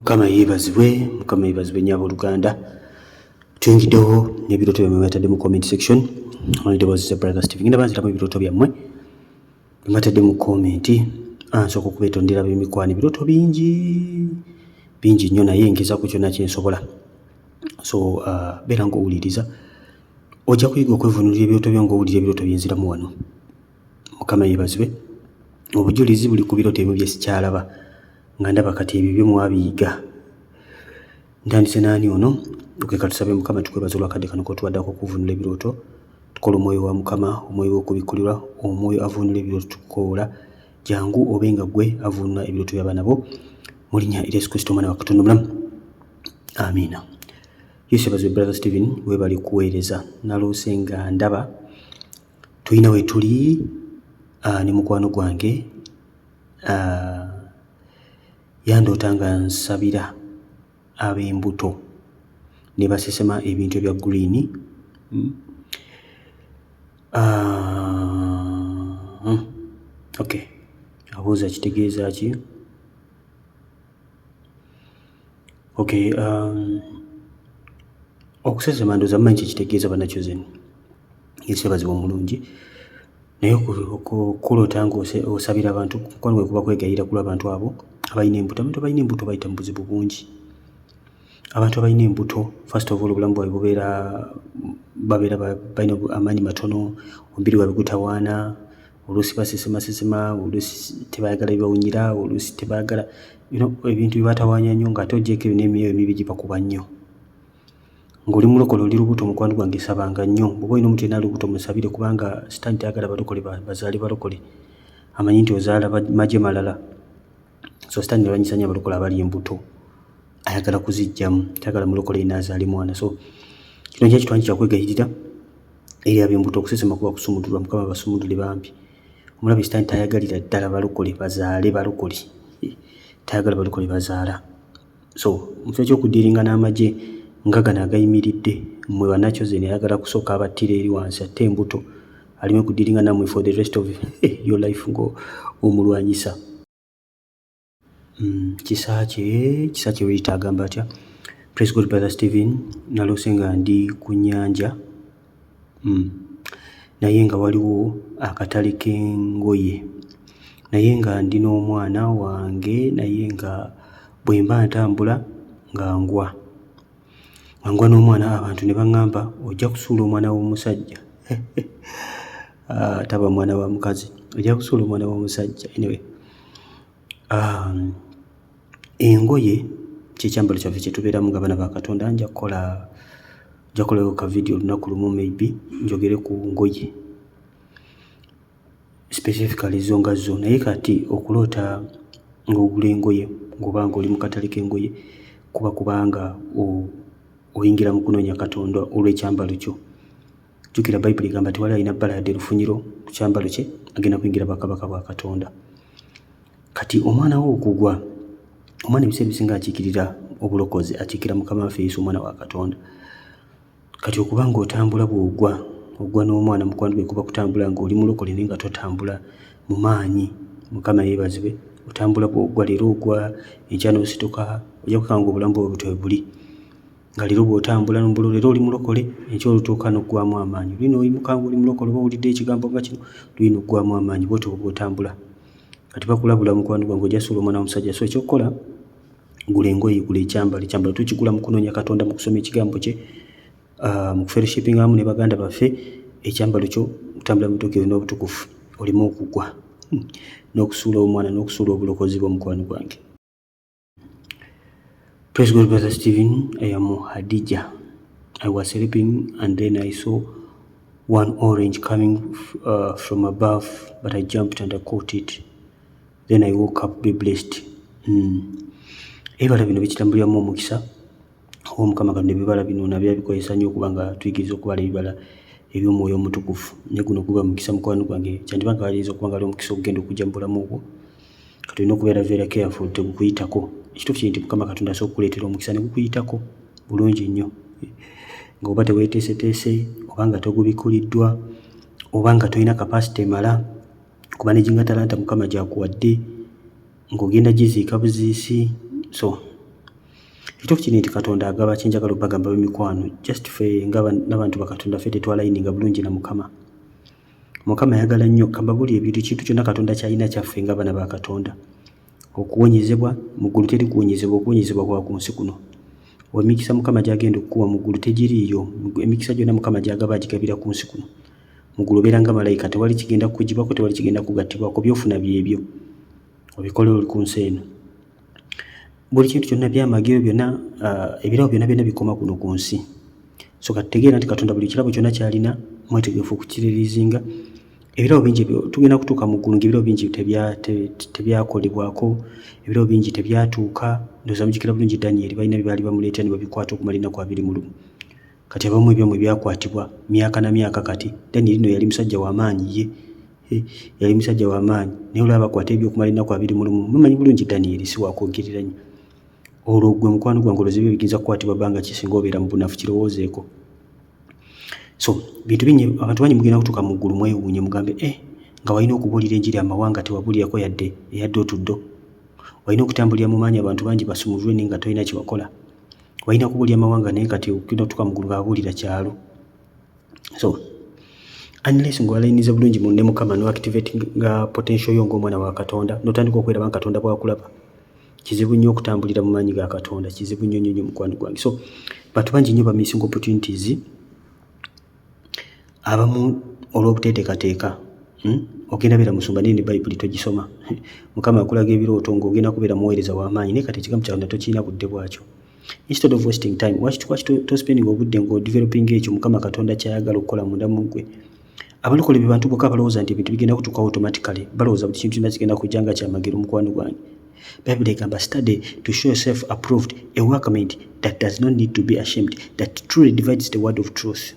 Mukama yeebazibwe nnyo abooluganda. Tuyingiddewo n'ebirooto byammwe mwatadde mu comment section. Only brother Steve ngenda banziramu ebirooto byammwe mwatadde mu comment. Nsooka okubeetondera b'emikwano ebirooto bingi nnyo naye ngezaako kyonna kye nsobola. So beera ng'owuliriza ojja kuyiga okwevunulira ebirooto byo ng'owulira ebirooto bye nziramu wano. Mukama yeebazibwe. Obujulizi buli ku birooto ebimu bye sikyalaba nga ndaba kati ebyo bye mwabiyiga. Ntandise n'ani ono okeka tusabe Mukama tukwebaza olwakadde kano k'otuwaddeko okuvunula ebirooto. Tukola omwoyo wa Mukama, omwoyo w'okubikkulirwa, omwoyo avunula ebirooto tukoola. Jangu obe nga ggwe avunula ebirooto by'abaana bo mu linnya erya Yesu Kristo omwana wa Katonda omulamu. Amiina. Yesu yeebazibwe brother Steven, weebale kuweereza. Naloose nga ndaba tulina we tuli ne mukwano gwange yandoota nga nsabira ab'embuto ne basesema ebintu ebya green. Okay, abuuza kitegeeza ki? Okay, okusesema ndowooza mumanyi kyekitegeza bannakyozen. Yesu yeebazibwe omulungi. Naye okuloota ng'osabira abantu kwano kuba kwegayirira ku lw'abantu abo abalina embuto. Abantu abalina embuto bayita mu buzibu bungi. Abantu abalina embuto first of all obulamu bwabwe babeera balina amaanyi matono, omubiri waabwe gutawaana, oluusi basesema, oluusi tebaagala bibawunyira, oluusi tebaagala ebintu bibatawaanya nnyo ng'ate oggyeko n'emyoyo emibi gibakuba nnyo. Ng'oli mulokole oli lubuto mukwano gwange sabanga nnyo. Bw'oba olina omuntu yenna lubuto musabire kubanga Sitaani tayagala balokole bazaale balokole. Amanyi nti ozaala magye malala. So Sitaani alwanyisa nnyo abalokole abali embuto. Ayagala kuziggyamu, tayagala mulokole yenna azaale mwana. So kino kye kitwanyi kyakwegayirira eri ab'embuto okusesema kuba kusumudulwa. Mukama basumudule bambi. Omulabe Sitaani tayagalira ddala balokole bazaale balokole. Tayagala balokole bazaala. So mu kifo ky'okuddiringa n'amagye nga gano agayimiridde, mmwe bannakyozen ayagala kusooka abattira eri wansi atte embuto aleme kuddiringa nammwe for the rest of your life ng'omulwanyisa. Kisa kye weeyita agamba atya? Praise God brother Steven, naloose nga ndi ku nnyanja naye nga waliwo akatale k'engoye, naye nga ndi n'omwana wange, naye nga bwe mba ntambula nga ngwa n'omwana abantu ne baŋŋamba ojja kusuula omwana w'omusajja. Taba mwana wa mukazi, ojja kusuula omwana w'omusajja. Anyway, engoye kyekyambalo kyaffe kye tubeeramu nga baana ba Katonda. Nja kukolayo ka video olunaku lumu maybe njogere ku ngoye specifically zo nga zo. Naye kati okuloota ng'ogula engoye ng'oba ng'oli mu katale k'engoye kubanga oyingira mu kunoonya Katonda olw'ekyambalo kyo. Jjukira Bayibuli egamba nti wali alina bbala yadde lufunyiro ku kyambalo kye agenda kuyingira bakabaka bwa Katonda. Kati omwana wo okugwa, omwana ebiseera ebisinga akiikirira obulokozi, akiikira Mukama waffe Yesu omwana wa Katonda. Kati okuba ng'otambula bw'ogwa n'omwana mukwano gwe kuba kutambula ng'oli mulokole naye nga totambula mu maanyi. Mukama yeebazibwe. Otambula bw'ogwa, leero ogwa, enkya n'osituka, ojja kukanga obulamu bwo butwe buli. Nga leero bw'otambula n'ombolo leero oli mulokole, enkya olutuuka n'oggwamu amaanyi. Lino oyimuka ng'oli mulokole oba owulidde ekigambo nga kino, lino oggwamu amaanyi bw'otyo bw'otambula. Kati bakulabula mukwano gwange ojja suula omwana w'omusajja. So ekyokukola gula engoye, gula ekyambalo. Ekyambalo tukigula mu kunoonya Katonda, mu kusoma ekigambo kye, mu kufellowshipping awamu ne baganda baffe. Ekyambalo kyo kutambula mu butuukirivu n'obutukufu, oleme okugwa n'okusuula omwana n'okusuula obulokozi bw'omukwano gwange. Praise God brother Steven, I am Hadija. I was sleeping and then I saw one orange coming from above, but I jumped and I caught it. Then I woke up, be blessed. Ebibala bino bikitambuliramu omukisa w'Omukama Katonda. Ebibala bino nabyo bikozesa nnyo okuba nga tuyigiriza okubala ebibala eby'omwoyo omutukufu. Ne guno guba mukisa mukwano gwange. Kyandiba nga ayinza okuba nga ali omukisa okugenda okujja mu bulamu obwo. Kati olina okubeera very careful tegukuyitako. Ekituufu kye nti Mukama Katonda asobola okukuleetera omukisa ne gukuyitako bulungi nnyo. Ng'oba teweeteeseteese, oba nga togubikuliddwa, oba nga tolina kapasite emala kuba ne ginga talanta Mukama gy'akuwadde ng'ogenda giziika buziisi. So Ekituufu kiri nti Katonda agaba kyenjagala okubagamba b'emikwano just ffe n'abantu bakatonda ffe tetwalayininga bulungi na Mukama. Mukama ayagala nnyo kababuli ebintu kintu kyonna Katonda kyalina kyaffe ng'abaana ba Katonda. Okuwonyezebwa mu ggulu teri kuwonyezebwa, okuwonyezebwa kwa ku nsi kuno. Emikisa Mukama gy'agenda okukuwa mu ggulu tegiriiyo. Emikisa gyonna Mukama gy'agaba agigabira ku nsi kuno. Mu ggulu obeera nga malayika, tewali kigenda kukugibwako, tewali kigenda kugattibwako, by'ofuna byebyo obikole oli ku nsi eno. Buli kintu kyonna byamagiro byonna ebirabo byonna bikoma kuno ku nsi. So katutegeera nti Katonda buli kirabo kyonna kyalina mwetegefu okukiririizinga. Ebirabo bingi tugenda kutuuka mu ggulu ng'ebirabo bingi tebyakolebwako, ebirabo bingi tebyatuuka. Ndowooza mujjukira bulungi Danyeri balina bye baali bamuleetera ne babikwata okumala ennaku 21. Kati abamu ebyamwe byakwatibwa myaka na myaka. Kati Danyeri no yali musajja w'amaanyi yali musajja w'amaanyi, naye olaba bakwata ebyokumala ennaku 21. Mumanyi bulungi Danyeri si wakwogerera nnyo. Olwo gwe mukwano gwange olowooza ebyo biginza kukwatibwa bbanga ki singa obeera mu bunafu, kirowoozeeko. So bintu bingi abantu bangi mugenda kutuuka mu ggulu mwewuunye mugambe nga walina okubuulira enjiri amawanga tewabuulirako yadde eyadde otuddo. Walina okutambulira mu maanyi abantu bangi basumululwe naye nga tolina kyewakola. Walina okubuulira amawanga naye kati okugenda okutuuka mu ggulu ng'abuulira kyalo. So unless ng'owalayiniza bulungi mu ne Mukama n'oactivatinga potential yo ng'omwana wa Katonda n'otandika okwera nga Katonda bw'akulaba, kizibu nnyo okutambulira mu maanyi ga Katonda, kizibu nnyo mukwano gwange. So bantu bangi nnyo ba missing opportunities abamu olw'obuteetekateeka. Ogenda beera musumba naye ne Bayibuli togisoma. Mukama akulaga ebirooto ng'ogenda kubeera muweereza w'amaanyi naye kati ekigambo kyonna tokirina budde bwakyo. Instead of wasting time, lwaki tospending obudde ng'odeveloping ekyo Mukama Katonda kyayagala okukola munda mu ggwe. Abalokole be bantu bokka balowooza nti ebintu bigenda kutuuka automatically, balowooza buli kintu kyonna kigenda kujja nga kyamagero mukwano gwange. Bible egamba study to show yourself approved, a workmate that does not need to be ashamed, that truly divides the word of truth.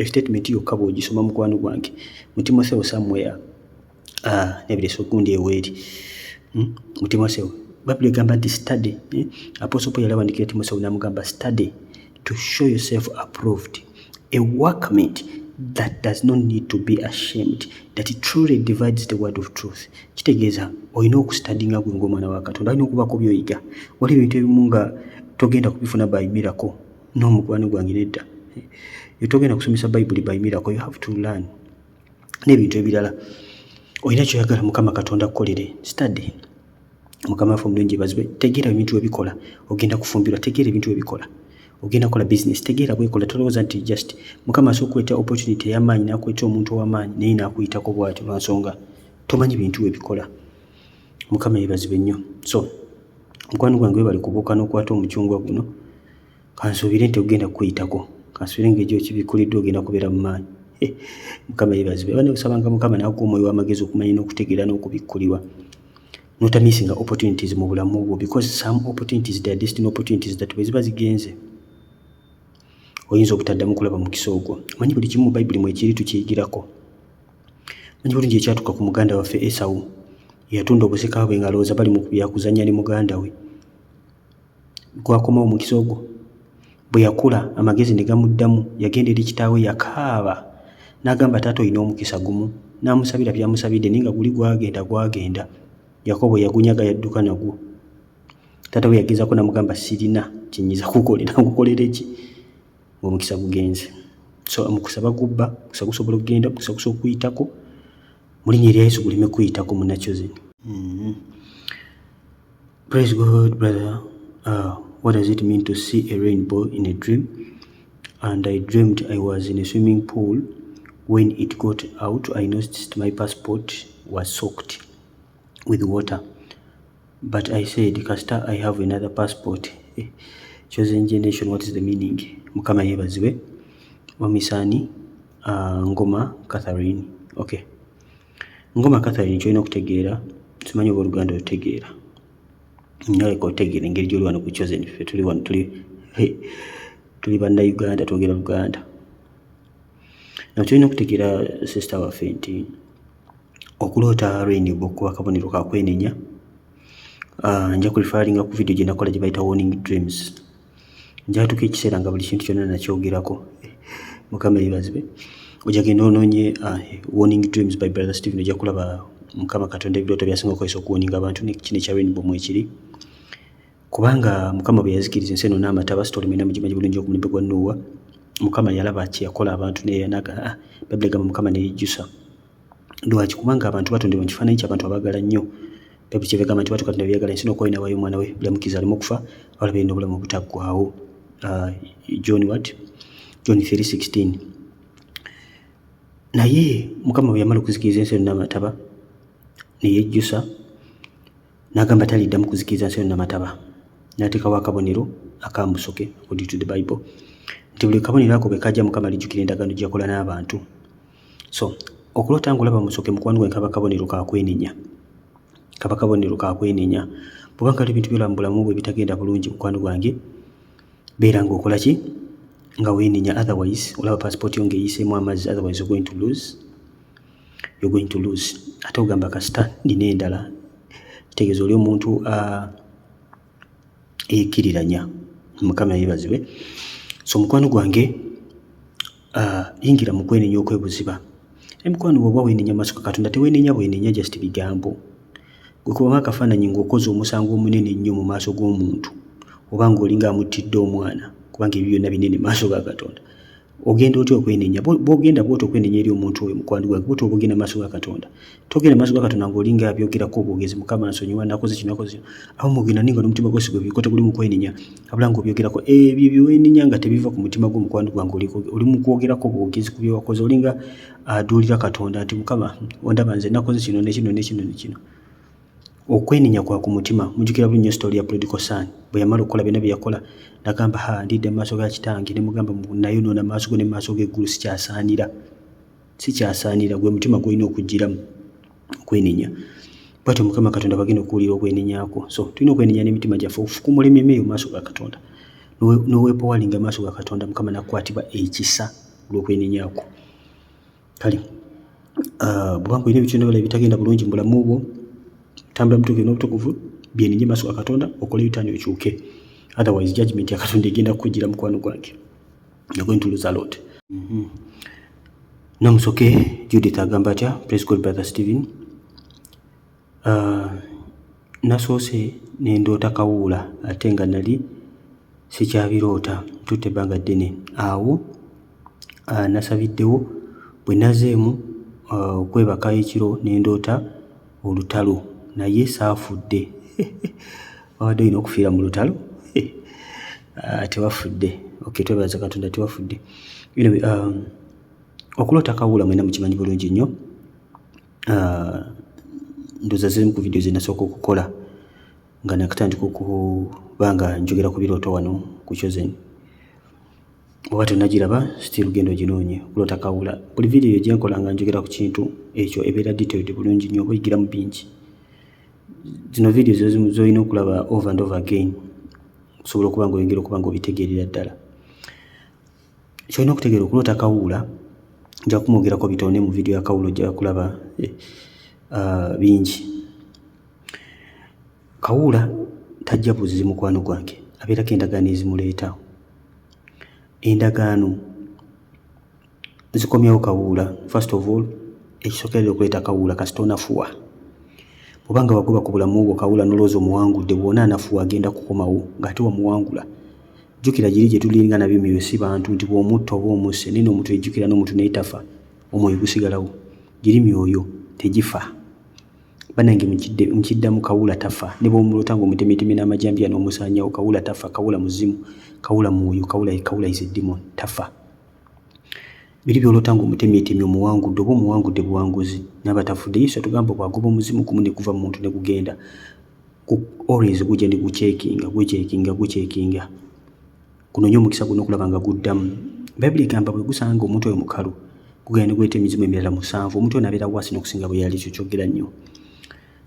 Statement yokka bw'ogisoma mukwano gwange mu Timotheo somewhere nebireso gundi eweri mu Timotheo Bible egamba nti study. Apostle Paul yalawandikira Timotheo n'amugamba study to show yourself approved, a workmate that does not need to be ashamed, that truly divides the word of truth. Kitegeeza olina okustudinga gwe ng'omwana wa Katonda, olina okubaako by'oyiga. Waliwo ebintu ebimu nga togenda kubifuna by miracle n'omukwano gwange nedda. Togenda kusomesa Bible by miracle, you have to learn. N'ebintu ebirala olina kyoyagala Mukama Katonda kukolere, study. Mukama waffe omulungi bazibwe, tegeera ebintu ebikola, ogenda kufumbirwa, tegeera ebintu ebikola. Ogenda kola business, tegeera bwekola, tolowooza nti just Mukama asobola okuleeta opportunity ey'amaanyi n'akuleeta omuntu ow'amaanyi naye n'akuyitako bw'atyo lwa nsonga tomanyi bintu ebikola. Mukama yeebazibwe nnyo. So mukwano gwange webale kubuuka n'okwata omucungwa guno, kansuubire nti ogenda kukuyitako, kansuubire ng'egyo kibikuliddwa ogenda kubeera mu maanyi. Mukama yeebazibwe. Bane osabanga Mukama n'akuwa omwoyo w'amagezi okumanya n'okutegeera n'okubikkulirwa. Not missing opportunities mu bulamu bwo, because some opportunities they are destined opportunities that bwe ziba zigenze oyinza obutaddamu kulaba mukisa ogwo. Manyi buli kimu mu Bayibuli mwekiri tukiyigirako. Manyi bulungi ekyatuuka ku muganda waffe Esawu yatunda obusika bwe ng'alowooza bali mu byakuzannya ne muganda we. Gwakomawo mukisa ogwo. Bwe yakula amagezi ne gamuddamu, yagenda eri kitaawe yakaaba n'agamba taata olina omukisa gumu, n'amusabira byamusabidde naye nga guli gwagenda. Yakobo yagunyaga yadduka nagwo. Taata we yagezaako n'amugamba sirina kinyiza kukolera, nkukolera eki ng'omukisa gugenze. So mukusaba gubba, kusa gusobola okugenda, kusa gusobola okuyitako, mu linnya erya Yesu guleme kuyitako munnakyozi. Praise God, brother. What does it mean to see a rainbow in a dream? And I dreamed I was in a swimming pool. When it got out, I noticed my passport was soaked with water. But I said, Castor, I have another passport. Chosen generation, what is the meaning? Mukama yeebazibwe. Wamisani Ngoma Catherine. Okay. Ngoma Catherine kyolina okutegeera, simanyi oba Oluganda otegeera. Naleka otegeera engeri gy'oli wano ku Chosen, ffe tuli wano tuli bannayuganda twogera Luganda. Kyolina okutegeera sister waffe nti okuloota rainbow kuba kabonero ka kwenenya. Nja kulifaalinga ku video gye nakola gye bayita warning dreams. Njatuuka ekiseera nga buli kintu kyonna nakyogerako. Mukama yeebazibwe. Ojja genda onoonye warning dreams by brother Stephen, ojja kulaba Mukama Katonda ebirooto byasinga okukozesa okuwoninga abantu, ne kino ekya rainbow mwekiri. kubanga Mukama bwe yazikiriza ensi eno n'amataba sitoli mwena mugimanyi bulungi omulembe gwa Nuuwa. Mukama yalaba kyeyakola abantu naye yanaga Bayibuli egamba Mukama ne yejjusa. Lwaki? Kubanga abantu batondebwa mu kifaananyi ky'abantu abaagala nnyo. Bayibuli kyeva egamba nti batu Katonda byagala ensi n'okuba n'awaayo omwana we buli amukkiriza alimu okufa walabe n'obulamu obutaggwaawo. John 3:16. Naye Mukama bwe yamala okuzikiriza ensi eno n'amataba ne yejjusa n'agamba taliddamu kuzikiriza ensi eno n'amataba. N'ateekawo akabonero akamusoke according to the Bible nti buli kabonero ako bwe kajja Mukama alijjukira endagaano gye yakola n'abantu. So okulota ng'olaba musoke mukwano gwange kaba kabonero ka kwenenya. Kaba kabonero ka kwenenya. Bw'oba nga ebintu by'olaba mu bulamu bwe bitagenda bulungi mukwano gwange, beera ng'okola ki? Nga weenenya, otherwise olaba passport yo ng'eyiseemu amazzi, otherwise you're going to lose. You're going to lose. Ate ogamba kasita nina endala. Kitegeeza oli omuntu eyeekkiriranya. Mukama yeebazibwe. So mukwano gwange yingira mu kwenenya okwebuziba. Mukwano bw'oba weenenya maaso ga Katonda teweenenya bwenenya just bigambo. Gwe kubamu akafaananyi ng'okoze omusango omunene ennyo mu maaso g'omuntu oba ng'olinga amuttidde omwana kubanga ebyo byonna binene maaso ga Katonda. Ogenda otya okwenenya? Bw'ogenda bw'otyo okwenenya eri omuntu oyo mukwano gwange bw'otyo oba ogenda maaso ga Katonda. Togenda maaso ga Katonda ng'olinga abyogerako obwogezi, Mukama nsonyiwa nakoze kino nakoze kino. Awo mwogenda ninga n'omutima gwo sigwe teguli mu kwenenya wabula ng'obyogerako ebyo bye weenenya nga tebiva ku mutima gwo mukwano gwange oli mu kwogerako obwogezi ku bye wakoze olinga aduulira Katonda nti Mukama ondaba nze nakoze kino ne kino ne kino ne kino. Okwenenya kwa ku mutima. Mujjukira bulungi story ya prodigal son bwe yamala okukola byonna bye yakola n'agamba ndidde mu maaso ga kitange ne mugamba nayonoona maaso go ne maaso g'eggulu sikyasaanira gwe mutima gw'olina okugiramu okwenenya. Bw'atyo Mukama Katonda bagenda okuwulira okwenenyaako. So tulina okwenenya n'emitima gyaffe ofukumula emmeeme mu maaso ga Katonda n'oweepowalinga maaso ga Katonda Mukama n'akukwatibwa ekisa olw'okwenenyaako. Kale bw'oba olina ebitonde ebitagenda bulungi mu bulamu bwo tambula mutuukirivu n'obutukuvu byenenye maaso ga Katonda okole yutaani okyuke. Otherwise judgment ya Katonda egenda kukugira mukwano gwange. You're going to lose a lot. Namusoke Judith agamba atya? Praise God Brother Stephen. Nasoose ne ndoota kawuula ate nga nali sikyabiroota tutte ebbanga ddene. Awo nasabiddewo bwe nazeemu okwebaka ekiro ne ndoota olutalo naye saafudde. Wabadde olina okufiira mu lutalo? Tewafudde. Okay, twebaza Katonda tewafudde. Anyway, okulota kawuula mwena mukimanyi bulungi nnyo. Ndowooza zimu ku vidiyo ze nasooka okukola nga nakatandika okuba nga njogera ku birooto wano ku Chosen. Bw'oba tonnagiraba still genda oginoonye okulota kawuula. Buli vidiyo gye nkola nga njogera ku kintu ekyo ebeera detailed bulungi nnyo oba oyigiramu bingi. Zino vidiyo z'olina okulaba over and over again okusobola okuba ng'oyongera okuba ng'obitegeerera ddala. Kyolina okutegeera okulota kawuula nja kumwogerako bitono mu vidiyo ya kawuula ojja kulaba bingi. Kawuula tajja buzizi mukwano gwange abeerako endagaano ezimuleeta. Endagaano zikomyawo kawuula. First of all ekisookerera okuleeta kawuula kasita onafuwa. Bw'obanga wagoba ku bulamu bwo kawuula n'olowooza omuwangudde bw'ona anafuwa agenda kukomawo ng'ate wamuwangula. Jjukira giri gye tulinga nabyo myoyo si bantu nti bw'omutta oba omusse naye n'omuntu ejjukira n'omuntu naye tafa omwoyo gusigalawo. Giri myoyo tegifa. Bannange mukiddamu kawuula tafa. Ne bw'omulota ng'omutemeeteme n'amajambiya n'omusaanyawo kawuula tafa. Kawuula muzimu, kawuula mwoyo, kawuula is a demon tafa. Biri by'olota ng'omutemeeteme omuwangudde oba omuwangudde buwanguzi n'abatafudde. Yesu atugamba bw'agoba omuzimu gumu ne guva mu muntu ne gugenda. Always gujja ne guceekinga. Gunoonye omukisa guno okulaba nga guddamu. Bayibuli egamba bwe gusanga omuntu oyo mukalu gugenda ne guleeta emizimu emirala 7. Omuntu ono abeera waasi n'okusinga bwe yali. Ekyo kyogera nnyo.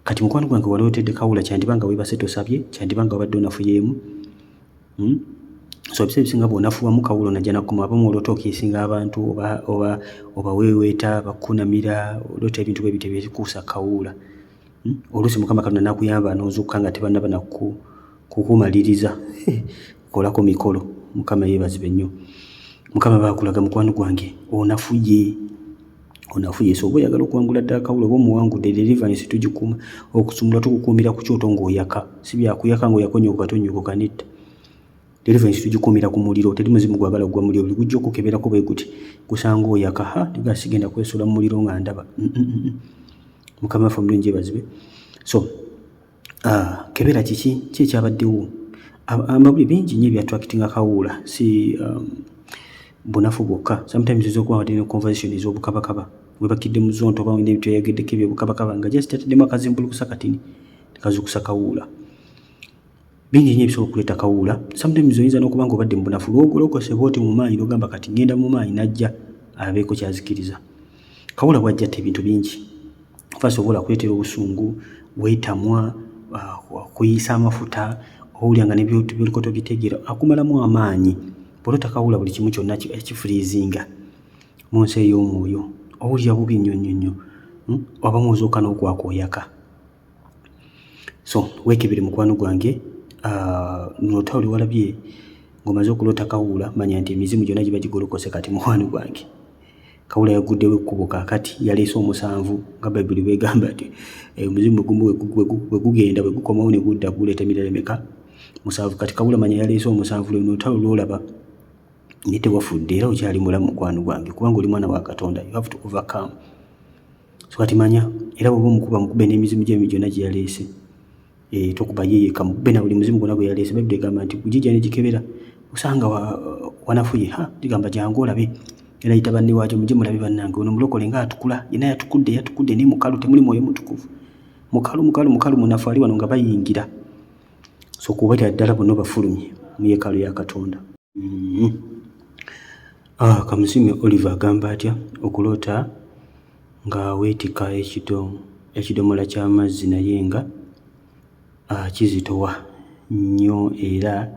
Kati mukwano gwange walootedde kawuula kyandiba nga weebase tosabye, kyandiba nga wabadde onafuyeemu. So ebiseera ebisinga bw'onafuwamu kawuula onajja nakoma abamu olota okiisinga abantu oba weeweeta bakunamira olota ebintu bwe bityo ebikuusa kawuula. Oluusi Mukama Katonda n'akuyamba n'ozuukuka nga tebannaba nakukumaliriza kolako mikolo. Mukama yeebazibwe nnyo. Mukama baakulaga mukwano gwange onafuye onafuye so oba oyagala okuwangula ddala kawula oba omuwangudde deliverance tugikuuma okusumula tukukuumira ku kyoto ng'oyaka si byakuyaka ng'oyakonyoka katonyoka netta deliverance tugikuumira ku muliro teri muzimu gwagala gwa muliro buli gujja okukeberako bwe guti gusanga oyaka tiga sigenda kwesuula mu muliro nga ndaba mukama waffe omulungi yeebazibwe so kebera kiki ekyabaddewo amawulire bingi nnyo ebyatwakitinga kawuula si bunafu bwokka sometimes oyinza okuba wadde ne conversation ez'obukabakaba webakidde mu zonto oba olina ebintu eyageddeko ebyobukabakaba nga just ataddemu akazimbulukusa katini tekazukusa kawuula bingi nnyo ebisobola okuleeta kawuula sometimes oyinza n'okuba nga obadde mu bunafu lwogolokose bwoti mu maanyi n'ogamba kati ngenda mu maanyi najja abeeko kyazikiriza kawuula bwajja tte ebintu bingi fasobola kuleetera obusungu weetamwa kuyiisa amafuta owulya nga nebyoliko bitegeera akumalamu amaanyi bw'olota kawuula buli kimu kyonna ekifuriizinga mu nsi ey'omwoyo owulya bubi nnyo wabamu ozooka n'okwaka oyaka so weekebere mukwano gwange notawuli walabye ng'omaze okulota kawuula manya nti emizimu gyonna giba gigolokose kati mukwano gwange kawuula yaguddewo ekkubo kaakati yaleese omusanvu nga bayibuli bwegamba nti omuzimu gumu bwe gugenda bwe gukomawo ne gudda guleeta emirala emeka musanvu kati kawuula manya yaleese omusanvu lwe notawuli lwolaba ne tewafudde era okyali mulamu mukwano gwange kubanga oli mwana wa Katonda you have to overcome so kati manya era bw'oba mukube n'emizimu gy'emi gyonna gye yaleese tokuba yeeyeka mukube na buli muzimu gwonna gwe yaleese bayibuli egamba nti gujijja ne gikebera osanga wanafuye ligamba jangu olabe era yita banne waakyo mujje mulabe bannange ono mulokole nga atukula yena yatukudde ne mukalu temuli mwoyo mutukuvu mukalu munafu ali wano nga bayingira so kubalira ddala bonna bafulumye mu yeekaalu ya Katonda. Kamusime Oliver agamba atya okuloota nga weetika ekidomola ky'amazzi naye nga kizitowa nnyo era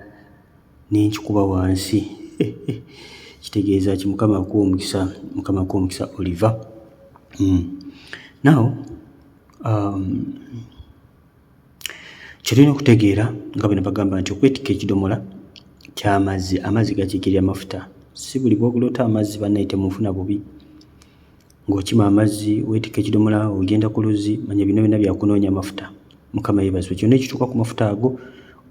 n'enkikuba wansi kitegeeza ki mukama akuwa omukisa Oliver. Now kyolina okutegeera nga bwe bagamba nti okwetika ekidomola ky'amazzi amazzi gakiikirira amafuta si buli bw'okuloota amazzi bannayite mufuna bubi ng'okima amazzi weetika ekidomola ogenda ku luzzi manya bino byonna byakunoonya amafuta mukama yeebazibwe kyonna ekituuka ku mafuta ago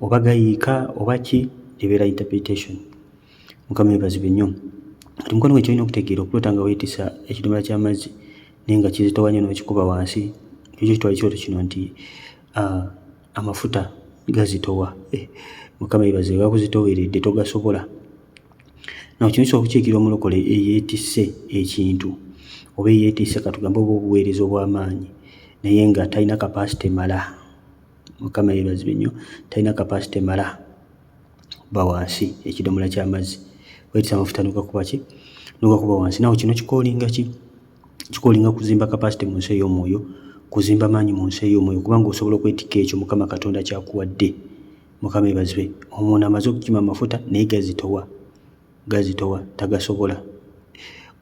oba gayiika oba ki ebeera interpretation mukama yeebazibwe nnyo kati mukwano gwe kyolina okutegeera okuloota nga weetisa ekidomola ky'amazzi naye nga kizitowa nnyo n'okikuba wansi ekyo kitwala ekyoto kino nti amafuta gazitowa mukama yeebazibwe bakuzitoweredde togasobola naw kino kisobola okukiikirira omulokole eyeetisse ekintu oba eyeetisse katugambe oba obuweereza obw'amaanyi naye nga talina kapasite mala mukama yeebazibwe nnyo talina kapasite mala ba wansi ekidomola ky'amazzi weetisa amafuta nogakuba wansi naw kino kikoolinga kuzimba kapasite mu nsi ey'omwoyo kuzimba maanyi mu nsi ey'omwoyo kubanga osobola okwetika ekyo mukama Katonda kyakuwadde mukama yeebazibwe omuntu amaze okukima amafuta naye gazitowa tagasobola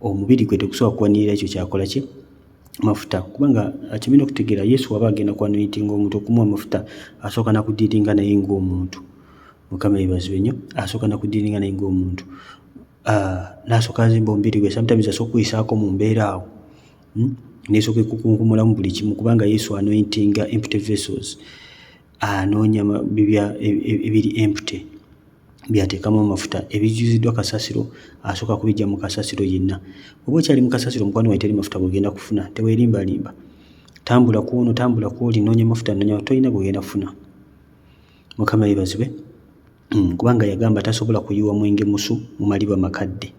omubiri gwe tegusobola kuwanirira ekyo kyakola ki mafuta kubanga akimina okutegeera Yesu waba agenda kwanoyitinga omuntu okumuwa amafuta asooka nakudiiringa naye ng'omuntu mukama yeebazibwe nnyo asooka nakudiiringa naye ng'omuntu n'asooka azimba omubiri gwe sometimes asooka okuyisaako mu mbeera awo nesooka ekukunkumulamu buli kimu kubanga Yesu anointinga empty vessels anoonya bibya ebiri empty byateekamu amafuta ebijuziddwa kasasiro asooka kubijja mu kasasiro yenna oba okyali mu kasasiro mukwano wawe teri mafuta gogenda kufuna teweerimbalimba tambula kuono tambula kuoli noonya mafuta noonya tolina gogenda kufuna mukama yeebazibwe kubanga yagamba tasobola kuyiwa mwenge musu mu maliba makadde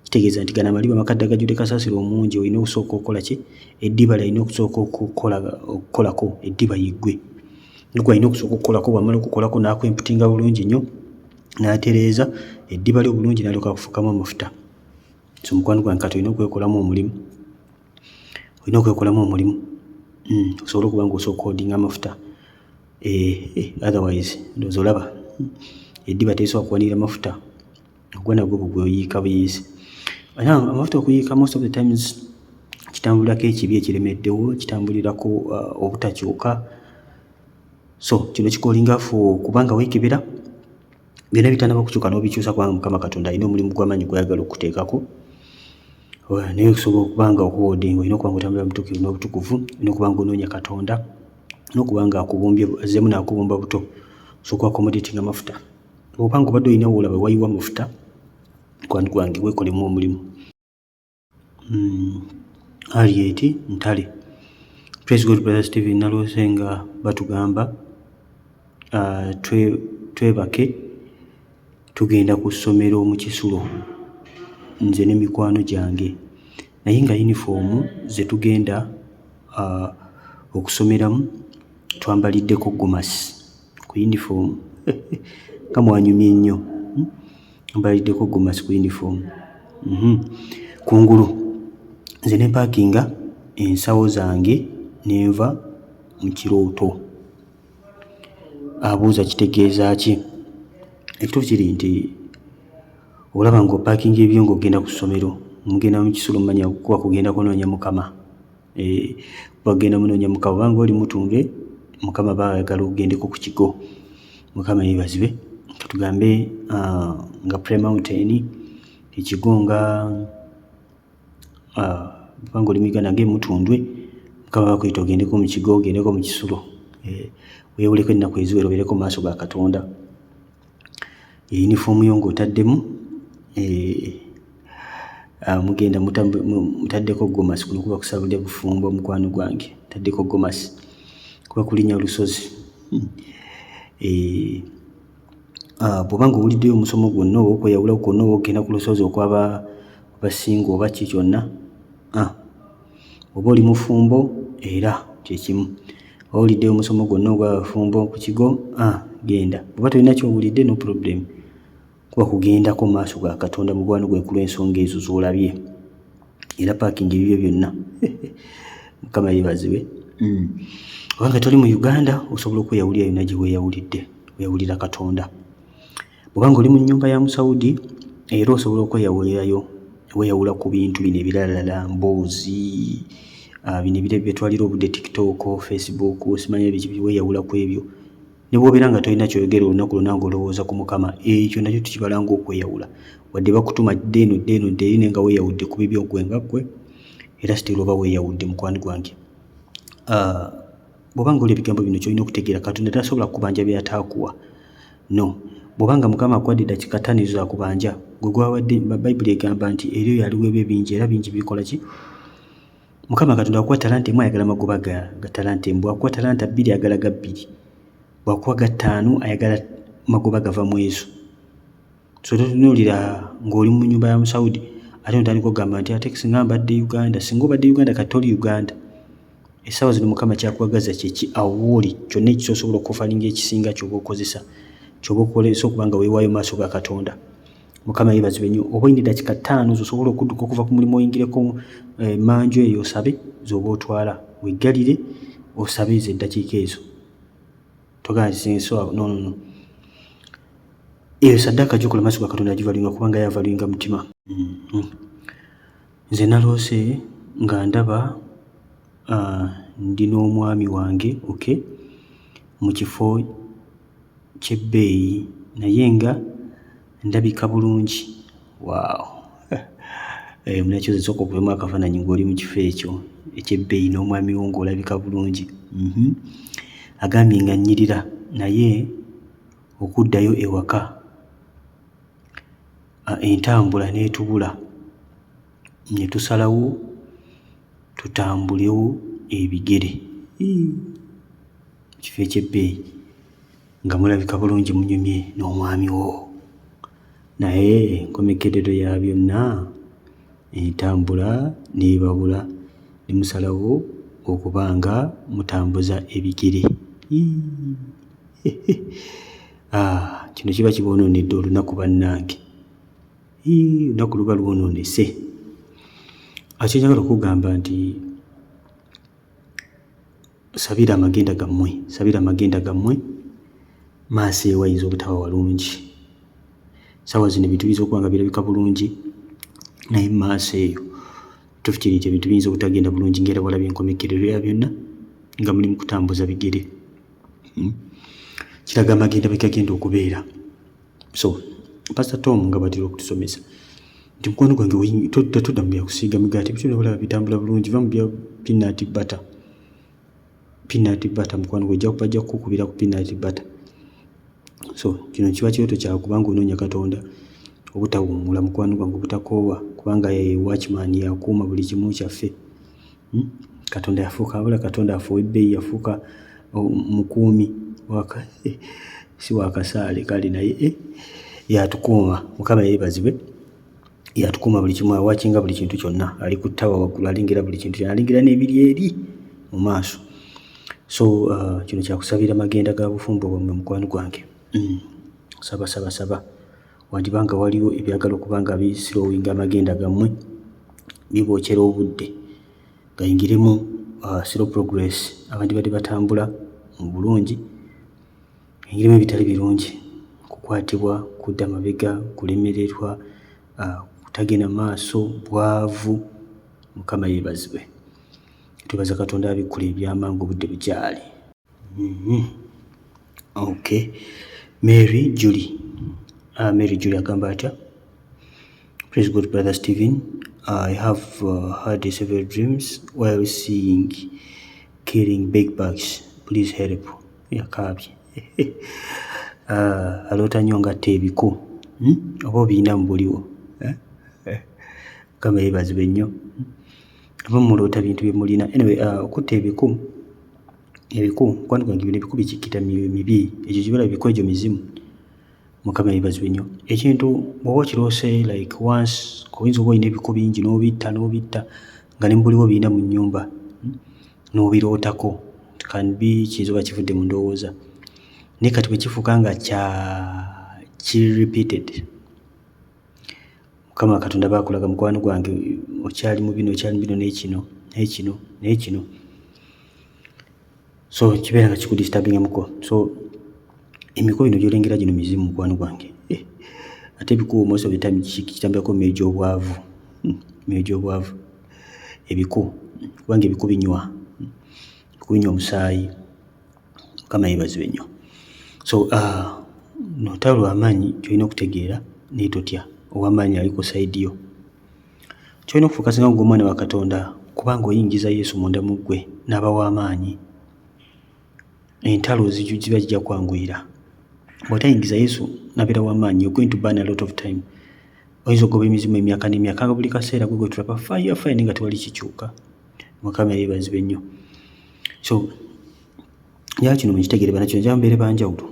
kitegeeza nti gana amaliba makadde agajjudde kasasiro omungi olina okusooka okukola ki eddiba lirina okusooka okukolako eddiba yiggwe gwalina okusooka okukolako bwamala okukolako n'akwemputinga bulungi nnyo n'atereeza eddiba lyo bulungi n'alyoka kufukamu amafuta so mukwano gwange kati olina okwekolamu omulimu osobola okuba nga osooka odinga amafuta otherwise ndowooza olaba eddiba tesobola kuwanirira amafuta ogwa nagwo bweoyiika buyiisi amafuta okuyiika most of the times kitambulirako ekibi ekiremeddewo kitambulirako obutakyuka so kino kikolingafu kubanga weekebera byonna bitanaba kukyuka n'obikyusa kubanga mukama Katonda alina omulimu gw'amaanyi gw'ayagala okuteekako naye okusobola okuba nga okuwodinga olina okuba nga otambula mutuukirivu n'obutukuvu, olina okuba nga onoonya Katonda, n'okuba nga akubumbye azzeemu n'akubumba buto osooka accommodate nga mafuta. Oba nga obadde olina woolaba wayiwa mafuta, mukwano gwange weekolemu omulimu. Harriet Ntale. Praise God Brother Stephen, naloose nga batugamba twebake tugenda ku ssomero mu Kisulo nze ne mikwano gyange, naye nga yunifoomu ze tugenda okusomeramu twambaliddeko gomasi ku yunifoomu. Nga mwanyumye nnyo, mbaliddeko gomasi ku yunifoomu. Kungulu nze ne mpaakinga ensawo zange nenva mu kirooto. Abuuza kitegeeza ki? Ekituufu kiri nti olaba ng'opaakinga ebyo ng'ogenda ku ssomero, mugenda mu Kisulo Manya kuba kugenda kunoonya Mukama. Kuba kugenda munoonya Mukama, obanga oli mutunde Mukama baayagala ogendeko ku kigo. Mukama yeebazibwe. Tugambe nga Prime Mountain ekigo nga kubanga oli Uganda ng'emutundwe, Mukama bakuyita ogendeko mu kigo, ogendeko mu Kisulo, weewuleko ennaku eziwera obeereko mu maaso ga Katonda. Yunifoomu yo ng'otaddemu mugenda mutaddeko gomasi, kuno kuba kusabulya bufumbo mukwano gwange, taddeko gomasi kuba kulinnya lusozi. Bw'oba ng'owuliddeyo omusomo gwonna oba okweyawula kwonna oba okgenda ku lusozi okwaba basinga oba ki kyonna, oba oli mufumbo era kyekimu, oba owuliddeyo omusomo gwonna ogw'abafumbo ku kigo, genda. Oba tolina kyowulidde no problem, kuba kugendako mu maaso ga Katonda mukwano gwe ku lw'ensonga ezo z'olabye, era paakinga ebibyo byonna. Mukama yeebazibwe. Oba nga toli mu Uganda osobola okweyawulira yonna gye weeyawulidde, weeyawulira Katonda. Bw'oba nga oli mu nnyumba ya Musawudi era osobola okweyawulirayo, weeyawula ku bintu bino ebirala, mboozi, bino ebirala bye twalira obudde, TikTok, Facebook, simanya biki, weeyawula ku ebyo. Ne bw'obeera nga tolina kyoyogera olunaku lwonna ng'olowooza ku Mukama, ekyo nakyo tukibala ng'okweyawula. Wadde bakutuma ddeeno eri naye nga weeyawudde ku bibyo ggwe nga ggwe, era sitera oba weeyawudde mukwano gwange. Bw'oba nga oli ebigambo bino kyolina okutegeera, Katonda tasobola kubanja by'ataakuwa. No. Bw'oba nga Mukama akuwadde dakika 5 ezo zakubanja, gwe gwawadde, Bayibuli egamba nti eri oyo aliwo ebyo bingi era bingi bikola ki? Mukama Katonda akuwa talanta emu ayagala magoba ga talanta emu, bw'akuwa talanta 2 ayagala ga 2, bw'akuwa ga 5 ayagala magoba gava mu ezo. So totunuulira ng'oli mu nnyumba ya Musawudi ate notandika okugamba nti ate singa mbadde Uganda, singa obadde Uganda kati toli Uganda. Essaawa zino Mukama kyakuwagaza kyeki awo oli, kyonna ekisobola okufalinga ekisinga ky'oba okozesa, ky'oba okolesa okuba nga weewaayo maaso ga Katonda. Mukama yeebazibwe nnyo. Oba olina dakika 5 z'osobola okudduka okuva ku mulimu oyingireko manju eyo osabe, z'oba otwala weggalire osabe ezo eddakiika ezo. Togaa sinso no. Eyo saddaaka gy'okola maaso ga Katonda agivalinga kubanga yavalinga mutima. Nze naloose nga ndaba ndi n'omwami wange mu kifo ky'ebbeeyi naye nga ndabika bulungi. Waaw. Munakyo sooka okuvamu akafaananyi ng'oli mu kifo ekyo eky'ebbeeyi n'omwami wo ng'olabika bulungi. Agambye nga nnyirira naye okuddayo ewaka entambula n'etubula, ne tusalawo tutambulewo ebigere kifo eky'ebbeeyi nga mulabika bulungi munyumye n'omwami wo, naye enkomekerero ya byonna entambula n'ebabula ne musalawo okuba nga mutambuza ebigere. Kino kiba kiboonoonedde olunaku bannange, olunaku luba lwonoonese. Kyenjagala okugamba nti sabira amagenda gammwe maaso ewayinza obutaba walungi. Sawa zino ebintu biyinza okuba nga birabika bulungi naye maaso eyo tufu kiri nti ebintu biyinza obutagenda bulungi ng'era walabye enkomekerero ya byonna nga mulimu kutambuza bigere. Kiraga amagenda bwe gagenda okubeera. So Pastor Tom nga batera okutusomesa nti mukwano gwange todda mu byakusiiga migaati bityo olaba bitambula bulungi va mu bya peanut butter mukwano gwe bajja kukubira ku peanut butter. So kino kiba kirooto kyawe kubanga onoonya Katonda obutawummula mukwano gwange obutakoowa kubanga ye watchman yakuuma buli kimu kyaffe. Katonda yafuuka abula Katonda afuuwa ebbeeyi yafuuka mukuumi si wakasaale kale naye yatukuuma. Mukama yeebazibwe yatukuuma buli kimu awakinga buli kintu kyonna ali ku ttawa waggulu alingira buli kintu kyonna alingira n'ebiri eri mu maaso. So kino kyakusabira magenda ga bufumbo bwammwe mukwano gwange. Saba wandibanga waliwo ebyagala okubanga bisilowinga amagenda gammwe bibookera obudde gayingiremu slow progress abandi badde batambula mu bulungi gayingiremu ebitali birungi kukwatibwa kudda mabega kulemererwa kutagenda maaso bwavu. Mukama yeebazibwe tubaza Katonda abikkula ebyamangu obudde bukyali. Okay. Mary Julie agamba atya? Praise God, Brother Stephen. I have had several dreams while seeing killing big bugs. Please help. Yakabye. Alota nnyo ngatta ebiku oba obiina mu buliwo. Mukama yeebazibwe nnyo. Aba muloota bintu bye mulina. Anyway, okutta ebiku mukwano gwange bino ebiku bikikkita mibi ekyo kibala biku egyo mizimu. Mukama yeebazibwe nnyo. Ekintu bw'oba okiroose like once oyinza oba olina ebiku bingi n'obitta nga ne mu buliwo biina mu nnyumba n'obirootako can be kiyinza oba kivudde mu ndowooza naye kati bwe kifuuka nga repeated. Mukama Katonda baakulaga mukwano gwange okyali mu bino n'ekino. So kibeera nga kikudisturbingamuko. So emikubo bino gy'olengera gino mizimu mukwano gwange. Ate ebikubo most of the time kitambulako mmere gy'obwavu. Ebiku kubanga ebiku binywa omusaayi. Mukama yeebazibwe nnyo. So n'olutalo lw'amaanyi kyolina okutegeera naye totya ow'amaanyi ali ku sayidi yo. Kyolina okufuukasinga ng'omwana wa Katonda kubanga oyingiza Yesu munda mu ggwe n'aba w'amaanyi. Entalo ziba zijja kwanguyira. Bw'otayingiza Yesu n'abeera w'amaanyi you're going to burn a lot of time. Oyinza okugoba emizimu emyaka n'emyaka nga buli kaseera gwe tulaba fire naye nga tewali kikyuka. Mukama yeebazibwe nnyo. So kino mukitegeere banakyo njagala mbeere banjawulo.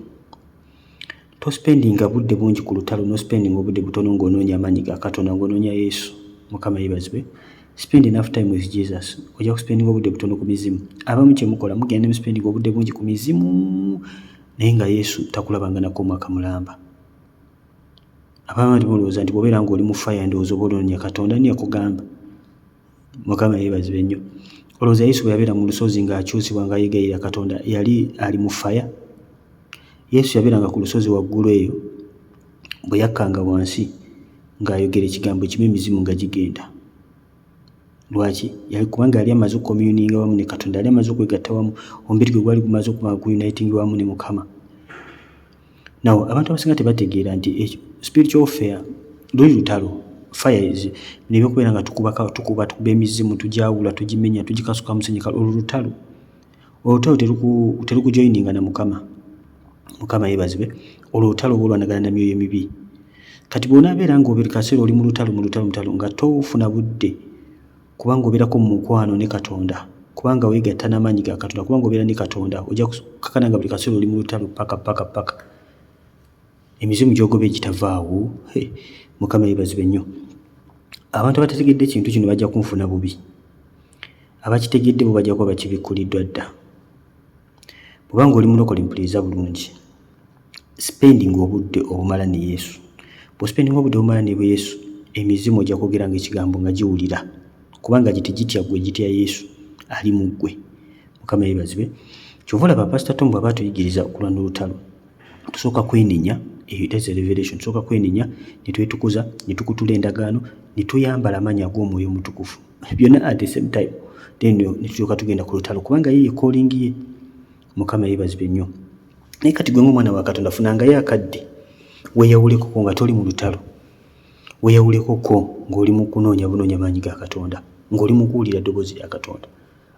Tospendinga budde bungi ku lutalo nospendinga obudde butono ng'onoonya amaanyi ga Katonda ng'onoonya Yesu. Mukama yeebazibwe. Spend enough time with Jesus. Ojja kuspendinga obudde butono ku mizimu. Abamu kye mukola mugenda muspendinga obudde bungi ku mizimu naye nga Yesu takulabanga nako mwaka mulamba. Abamu mulowooza nti bw'obeera ng'oli mu fire ndowooza oba onoonya Katonda ani yakugamba. Mukama yeebazibwe nnyo. Olowooza Yesu bwe yabeera mu lusozi ng'akyusibwa ng'ayegayirira Katonda yali ali mu fire? Yesu yabeeranga ku lusozi waggulu eyo bwe yakkanga wansi ng'ayogera ekigambo kimu emizimu nga gigenda. Lwaki? Kubanga yali amaze okukomyuninga wamu ne Katonda, yali amaze okwegatta wamu, omubiri gwe gwali gumaze okuyuniting wamu ne Mukama. Now abantu abasinga tebategeera nti spiritual warfare luli lutalo fire ne byokubeera nga tukuba emizimu tujawula tugimenya tugikasuka musenyeka olutalo terukujoyininga na Mukama. Mukama yeebazibwe. Olutalo olwanagana na myoyo emibi. Kati bw'onaabeera ng'obere kaseera oli mu lutalo nga tofuna budde kubanga obeerako mu mukwano ne Katonda, kubanga weegatta n'amaanyi ga Katonda, kubanga obeera ne Katonda, ojja kukakana nga buli kaseera oli mu lutalo paka. Emizimu gy'ogoba egitavaawo. Mukama yeebazibwe nnyo. Abantu abatetegedde ekintu kino bajja kunfuna bubi. Abakitegedde bo bajja kuba bakibikkuliddwa dda. Bw'obanga oli mulokole mpuliriza bulungi. Spending obudde obumala ne Yesu. Bw'ospendinga obudde obumala ne Yesu, emizimu ojja kwogeranga ekigambo nga giwulira. Kubanga gitya ggwe gitya Yesu ali mu ggwe. Mukama yeebazibwe. Kyova olaba Pastor Tom bw'aba atuyigiriza okulwana olutalo. Tusooka kwenenya, that's a revelation. Tusooka kwenenya, ne twetukuza, ne tukutula endagaano, ne tuyambala amannya ag'Omwoyo Omutukuvu. Byonna at the same time. Then ne tulyoka tugenda ku lutalo kubanga ye calling ye. Mukama yeebazibwe nnyo. Naye kati gwe ng'omwana wa Katonda funangayo akadde weeyawuleko nga toli mu lutalo. weeyawulekoko ng'oli mu kunoonya bunoonya maanyi ga Katonda, ng'oli mu kuwulira ddoboozi lya Katonda.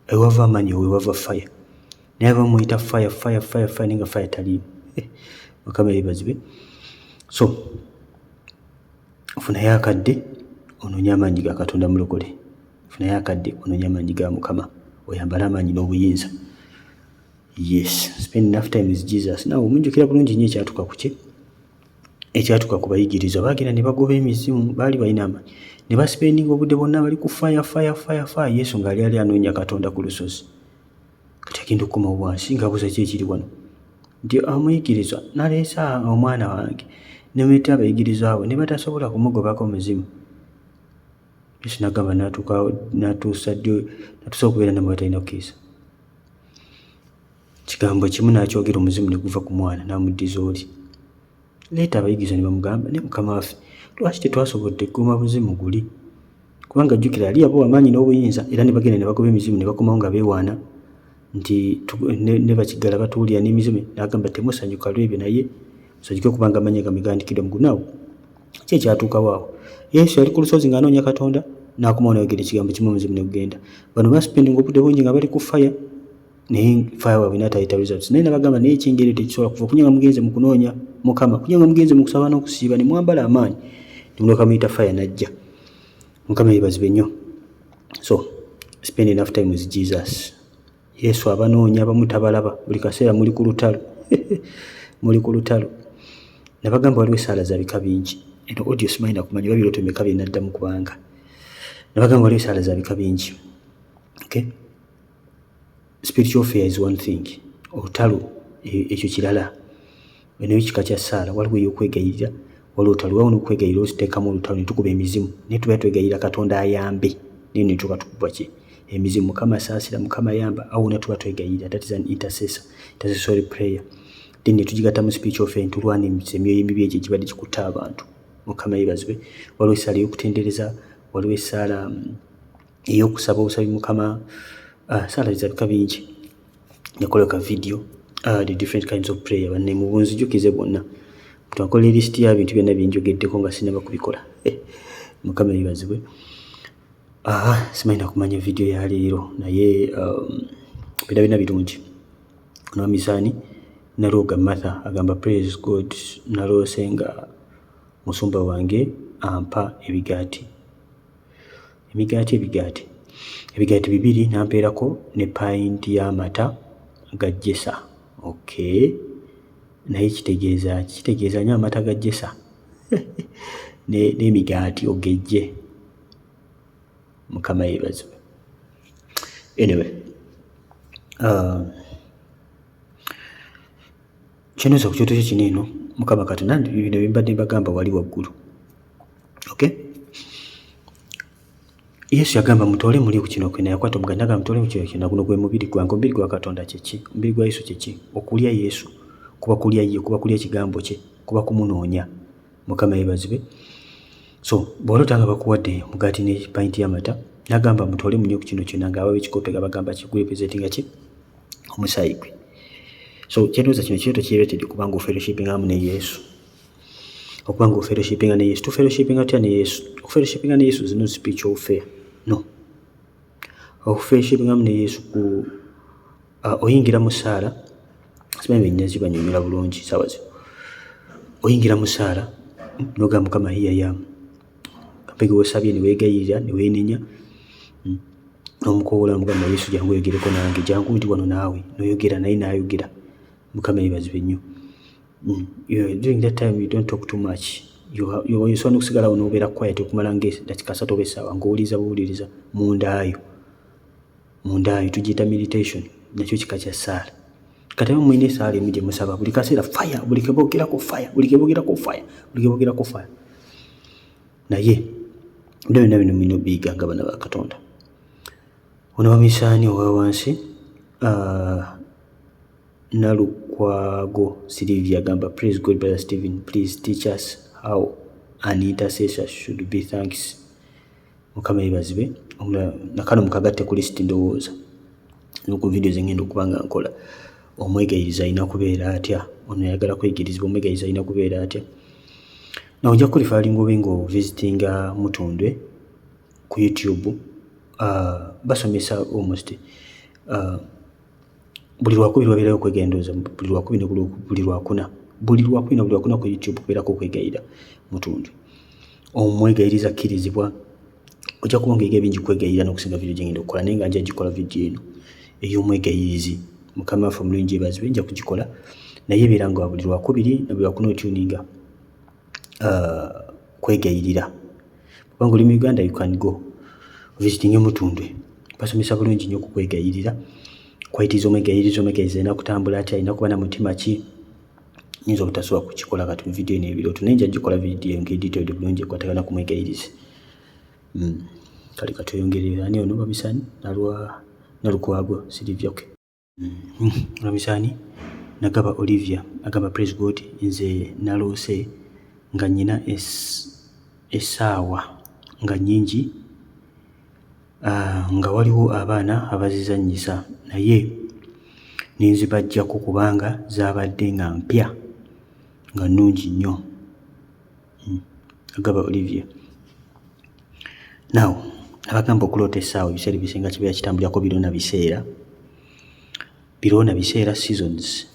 Ewava amaanyi wewava fire. Naye abamu muyita fire naye nga fire taliimu. Mukama yeebazibwe. So funayo akadde onoonya amaanyi ga Katonda mulokole. Funayo akadde onoonya amaanyi ga Mukama, oyambale amaanyi n'obuyinza. Yes, spend enough time with Jesus. Nawe omunjukira bulungi nnyo ekyatuka ku kye, ekyatuka ku bayigiriza. Baagenda ne bagoba emizimu, baali balina amaanyi, ne basipendinga obudde bwonna bali ku fire. Yesu ng'ali anoonya Katonda ku lusozi. Kati agenda okukomawo wansi ng'abuuza ki ekiri wano. Nti omuyigiriza naleesa omwana wange, ne mwita abayigiriza abo ne batasobola kumugobako muzimu. Yesu n'agamba n'atuusa okubeera namwe batalina kukiisa. Kigambo kimu n'akyogera, omuzimu ne guva ku mwana n'amuddiza oli. Leeta abayigiriza ne bamugamba, ne Mukama waffe, lwaki tetwasobodde kukuuma buzimu guli? Kubanga jjukira yali yabawa amaanyi n'obuyinza, era ne bagenda ne bagoba emizimu ne bakomawo nga beewaana nti ne bakigala batuulira n'emizimu. N'agamba temusanyuka lw'ebyo, naye musanyuke kubanga amannya gammwe gawandiikiddwa mu ggulu. Naawe ki ekyatuukawo awo? Yesu yali ku lusozi ng'anoonya Katonda, n'akomawo n'ayogera ekigambo kimu, omuzimu ne gugenda. Bano basipendinga obudde bungi nga bali ku fire, naye fire waabwe n'atayita results. Naye nabagamba naye ekingeri tekisobola kuva kunya nga mugenze mu kunoonya Mukama, kunya nga mugenze mu kusaba n'okusiiba ne mwambala amaanyi, ne mulyoka muyita fire n'ajja. Mukama yeebazibwe nnyo. So spend enough time with Jesus. Yesu abanoonya, abamu tabalaba, buli kaseera muli ku lutalo. Muli ku lutalo. Nabagamba waliwo essaala za bika bingi. Eno audio simanyi na kumanya ebirooto mmeka bye naddamu kubanga. Nabagamba waliwo essaala za bika bingi. Okay? Spiritual fear is one thing. Olutalo ekyo kirala. Eno ekika kya ssaala waliwo ey'okwegayirira, waliwo olutalo. Waliwo n'okwegayirira oziteekamu olutalo ne tukuba emizimu. Naye tuba twegayirira Katonda ayambe. Naye ne tuba tukubwa ki? Emizimu. Mukama saasira, Mukama yamba. Awo ne tuba twegayirira. That is an intercessory prayer. Then ne tugigatta mu spiritual fear, ntulwana emyoyo emibi egyo gibadde gikutta abantu. Mukama yeebazibwe. Waliwo essaala ey'okutendereza, waliwo essaala ey'okusaba obusabi Mukama. Saala za bika bingi. Nakoleka video the different kinds of prayer. Banne mu bunzijukize bwonna. Twakola list ya bintu byonna byenjogeddeko nga sinaba kubikola. Mukama yeebazibwe. Simanyi nakumanya video ya leero, naye bina birungi. Ono Misaani Naroga Martha agamba praise God, naloose nga musumba wange ampa ebigaati bibiri nampeerako ne pint y'amata gajjesa. Okay, naye kitegeeza nnyo amata gajjesa n'emigaati ogejje. Mukama yeebazibwe. Anyway, kyenooza ku kyoto kye kino eno, Mukama Katonda bino bimbadde mbagamba wali waggulu. Okay? Yesu yagamba mutoole muli ku kino kwe, naye akwata omuganda agamba mutoole mu kino kino, guno gwe mubiri gwange. Omubiri gwa Katonda kyeki? Omubiri gwa Yesu kyeki? Okulya Yesu, kuba kulya ye, kuba kulya ekigambo kye, kuba kumunoonya. Mukama yeebazibwe. So bw'olota nga bakuwadde omugaati ne pint y'amata, n'agamba mutoole munyo ku kino kyonna, ng'abawa ekikopo gabagamba kigurepresentinga ki? Omusaayi gwe. So kyenooza kino kyoto kyeretedde kubanga ofellowshippinga amu ne Yesu. Okubanga ofellowshippinga ne Yesu. Tufellowshippinga tutya ne Yesu? Okufellowshippinga ne Yesu is not spiritual affair. No. Okufellowshippinga amu ne Yesu oyingira mu ssaala. Simanyi bennyinazi banyumira bulungi saawa zino. Oyingira mu ssaala n'ogamba Mukama here I am. Kapege wosabye ne weegayirira ne weenenya. N'omukoola mugamba Yesu jangu oyogereko nange, jangu ndi wano naawe. N'oyogera naye n'ayogera. Mukama yeebazibwe nnyo. During that time you don't talk too much. Osobola n'okusigalawo n'obeera quiet okumala ng'eddakiika 3 oba essaawa ng'owuliriza buwuliriza mundaayo tugiyita meditation, nakyo kika kya ssaala. Kati abamu mulina essaala emu gye musaba buli kaseera fire, buli ke boogerako fire, buli ke boogerako fire. Naye byonna bino mulina obbiyiga nga bana ba Katonda. Ono Misaani owa wansi Nalukwago Sylvia agamba praise God brother Stephen, please teach us how an intercessor should be. Thanks. Mukama yeebazibwe. Nakano mukagatte ku list ndowooza n'oku video zengenda okuba nga nkola. Omwegayiriza alina kubeera atya? Ono ayagala kwegirizibwa, omwegayiriza alina kubeera atya? na ojja kulifalinga obe nga visitinga Mutundwe ku YouTube. Basomesa almost buli lwakubiri wabeerayo okwegendoza, buli lwakubiri buli lwakuna ku YouTube kubeerako okwegayirira Mutundwe. Omwegayiriza akkirizibwa, ojja kuba ng'eriyo ebingi kwegayirira n'okusinga vidiyo gye ngenda okukola, naye nga nja gikola vidiyo eno ey'omwegayirizi. Mukama waffe omulungi yeebazibwe, nja kugikola naye ebeera nga buli lwakubiri na buli lwakuna otuninga kwegayirira. Kubanga oli mu Uganda, you can go visiting Mutundwe. Basomesa bulungi nnyo okukwegayirira, kwayitiriza omwegayiriza alina kutambula atya, alina kuba na mutima ki. Nyinza obutasobola kukikola kati mu vidiyo eno ebirooto, naye nja gikola vidiyo ng'edetailed bulungi ekwatagana ku mwegayirizi. Kale katweyongerere ani ono Bamisani Nalukwago Silivia. Okay. Bamisani Nagaba Olivia agamba praise God, nze naloose nga nnyina essaawa nga nnyingi nga waliwo abaana abazizannyisa naye nenzibaggyako kubanga zaabadde nga mpya nga nnungi nnyo. Agaba Olivia. Now abagamba okuloota essaawa ebiseera ebisinga kibeera kitambulirako biro na biseera seasons.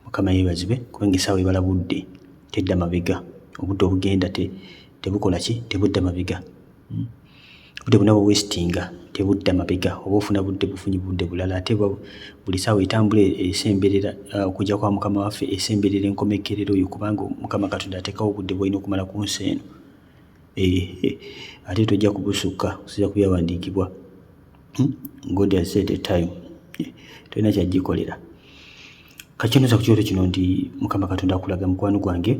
Mukama yeebazibwe kubanga essaawa ebala budde tedda mabega. Obudde obugenda tebukola ki, tebudda mabega. Budde buna bwestinga tebudda mabega, oba ofuna budde bufunyi budde bulala. Ate buli ssaawa etambula esemberera okujja kwa Mukama waffe, esemberera enkomekerero oyo, kubanga Mukama Katonda ateekawo obudde bw'olina okumala ku nsi eno. Ate tojja kubusukka, osijja kubyawandiikibwa. God has set a time. Tolina kyagikolera. Kakyonoza ku kirooto kino nti Mukama Katonda akulaga mukwano gwange,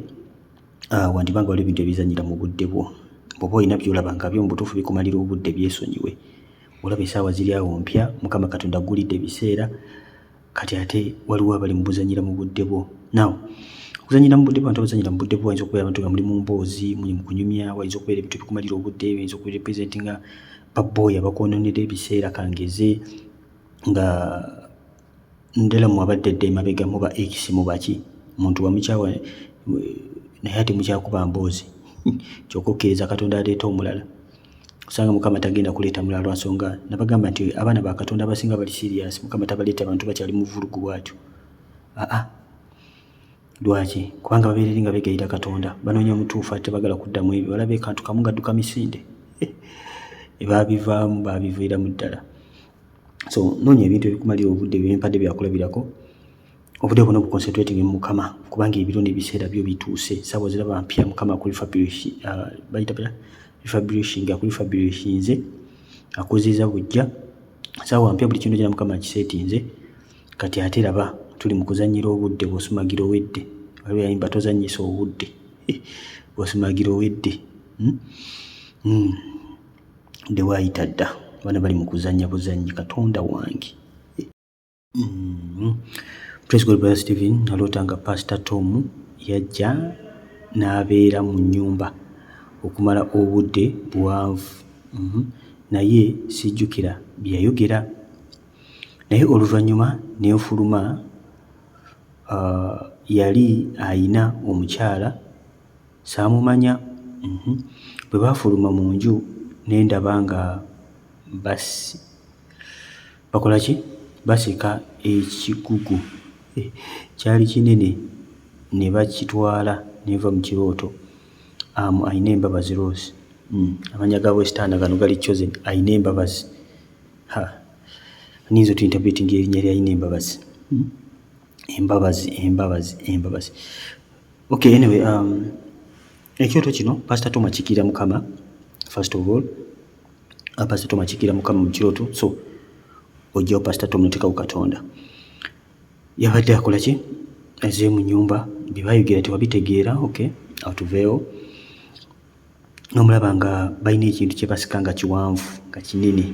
wandibanga waliwo ebintu ebizannyira mu budde bwo. Bw'oba olina by'olaba nga byo mu butuufu bikumalira obudde, byesonyiwe. Olaba essaawa ziri awo mpya, Mukama Katonda aggulidde ebiseera, kati ate waliwo abali mu buzannyira mu budde bwo. Now okuzannyira mu budde bwo, abantu abazannyira mu budde bwo wayinza okubeera abantu nga muli mu mboozi, muli mu kunyumya, wayinza okubeera ebintu ebikumalira obudde, wayinza okurepresentinga babboya bakwonoonera ebiseera kangeze nga ndera mu abadde dda emabega muba X muba ki, muntu wamukyawa naye ate mukyakuba mboozi. Kyokka okkiriza Katonda aleeta omulala, osanga Mukama tagenda kuleeta mulala lwa nsonga nabagamba nti abaana ba Katonda abasinga bali serious. Mukama tabaleeta abantu bakyali mu vulugu bwatyo. Lwaki? Kubanga babeereri nga begayira Katonda, banoonya omutuufu ate bagala kuddamu ebyo. Balaba ekantu kamu gadduka misinde. Baabivaamu baabiviiramu ddala. So noonya ebintu ebikumalira obudde byempadde byakulabirako. Obudde buno buconcentrating mu Mukama, kubanga ebiro n'ebiseera byo bituuse. Ssaawa ziraba mpya, Mukama akulifabulishinze akuziza bujja. Ssaawa mpya, buli kintu kyonna Mukama akiseetinze. Kati ate raba tuli mu kuzannyira obudde, bw'osumagira owedde. Waliwo yayimba tozannyisa obudde, bw'osumagira owedde. Dde waayita dda, abaana bali mu kuzannya buzannyi. Katonda wange. Praise God, Brother Stephen. Naloota nga Pastor Tom yajja n'abeera mu nnyumba okumala obudde buwanvu. Naye sijjukira bye yayogera. Naye oluvannyuma ne nfuluma, yali ayina omukyala saamumanya. Bwe baafuluma mu nju ne ndaba nga bakola ki, basika ekigugu. Kyali kinene ne bakitwala, neva mu kirooto. Ayina embabazi Rose. Amanya ga Western gano gali chosen. Ayina embabazi. Niyinza otuinterpreting erinnya lya ayina embabazi. Embabazi. Okay, anyway, ekyoto kino Pastor Tom akikira Mukama. First of all, Pastor Tom akikira Mukama mu kirooto. So ojjawo Pastor Tom n'oteekawo Katonda. Yabadde akola ki? Azze mu nnyumba, bye baayogera tewabitegeera. Okay, atuveewo n'omulaba nga balina ekintu kye basika nga kiwanvu nga kinene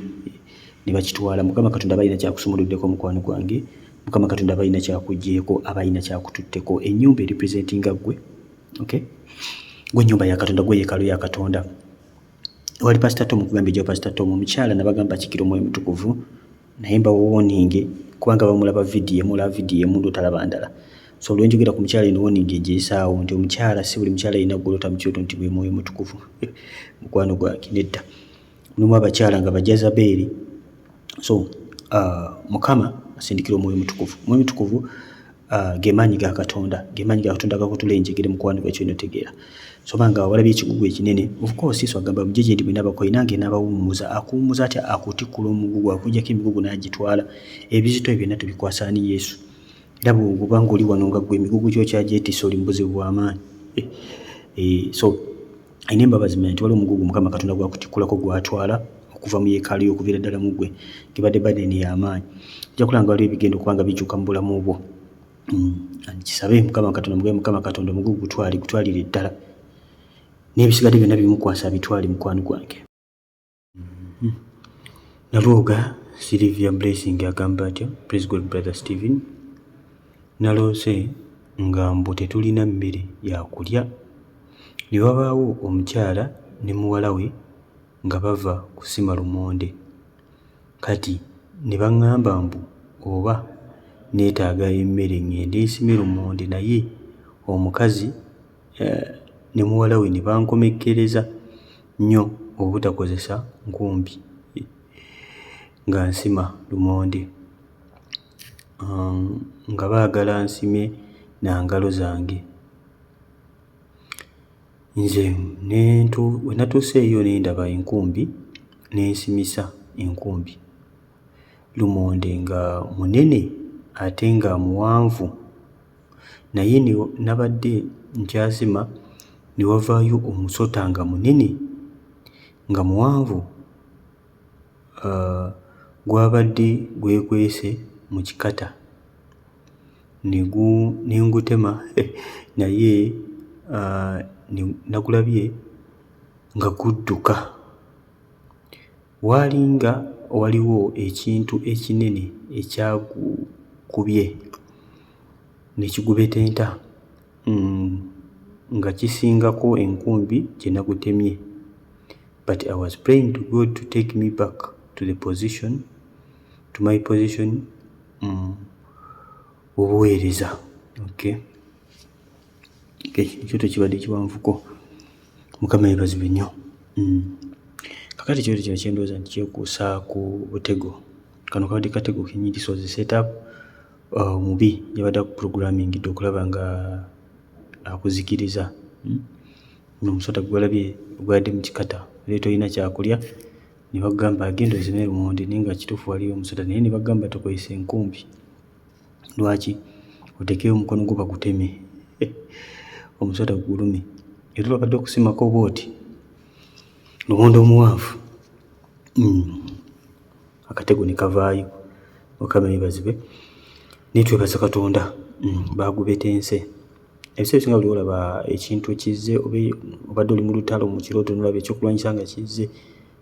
ne bakitwala. Mukama Katonda balina kyakusumuluddeko mukwano gwange. Mukama Katonda balina kyakuggyeeko, abalina kyakututteko. Ennyumba erepresentinga ggwe. Okay, gwe ennyumba ya Katonda, gwe yeekaalu ya Katonda. Wali Pastor Tom kugambye ejjo Pastor Tom omukyala nabagamba Kikiro Mwoyo Mutukuvu, naye mbawoninge kubanga bamulaba vidiyo, mulaba vidiyo emu ndo talaba ndala. So lwe njogera ku mukyala eno woningi egyesaawo nti omukyala si buli mukyala alina gwolota mu kirooto nti bwe mwoyo mutukuvu mukwano gwange nedda, mulimu abakyala nga bajazabeeri. So Mukama asindikira omwoyo mutukuvu. Omwoyo mutukuvu ge maanyi ga Katonda, ge maanyi ga Katonda agakutula enjegere mukwano gwa kyonna otegeera. So banga walabye ekigugu ekinene, of course Yesu agamba mujeje ndi bwina abakoyi nange n'abawummuza, akuwummuza atya akutikkula omugugu, akuggyako emigugu n'agitwala. Ebizito ebyo byonna tubikwasa ani? Yesu. Era bw'obanga oli wano nga ggwe emigugu gyo kyagyetisse oli mu buzibu bw'amaanyi. So ayina embabazi manya nti waliwo omugugu Mukama Katonda gwakutikkulako gwatwala okuva mu yeekaalu yo okuviira ddala mu ggwe, gebadde badeni y'amaanyi. Ojja kulanga waliwo ebigenda okuba nga bijjuka mu bulamu bwo. Kisabe Mukama Katonda, mugabe Mukama Katonda omugugu gutwalire ddala, n'ebisigadde byonna bimukwasa abitwale mukwano gwange. Nalwoga Sylvia Blessing agamba atya, praise God brother Stephen, naloose nga mbu tetulina mmere ya kulya, ne wabaawo omukyala ne muwala we nga bava kusima lumonde, kati ne baŋŋamba mbu oba neetaaga emmere ŋŋende nsime lumonde, naye omukazi ne muwala we ne bankomekkereza nnyo obutakozesa nkumbi nga nsima lumonde, nga baagala nsime na ngalo zange. Nze we natuuseeyo ne ndaba enkumbi ne nsimisa enkumbi, lumonde nga munene ate nga muwanvu, naye nabadde nkyasima ne wavaayo omusota nga munene nga muwanvu, gwabadde gwekwese mu kikata, ne ngutema naye nagulabye nga gudduka. Waalinga waliwo ekintu ekinene ekyagukubye ne kigubetenta nga kisingako enkumbi gye nagutemye. But I was praying to God to take me back to my position obuweereza. Ekyoto kibadde kiwanvuko. Mukama yeebazibwe nnyo. Kakati ekyoto kino kyendowooza nti kyekuusa ku butego. Kano kabadde katego kenyini sozi setup omubi yabadde ku programming okulaba nga akuzikiriza. Omusota gwalabye gwadde mu kikata, leero tolina kyakulya, ne bagamba agenda ozime lumonde, naye nga kituufu waliyo omusota, naye ne bagamba tokozesa enkumbi. Lwaki? Otekeyo omukono gwo baguteme omusota gugulume. Era babadde okusimako bwoti lumonde omuwanvu, akatego ne kavaayo. Mukama yeebazibwe. Naye twebaza Katonda, baagubetense. Ebiseera ebisinga buli olaba ekintu ekizze, obadde oli mu lutalo mu kirooto n'olaba ekyokulwanyisa nga kizze,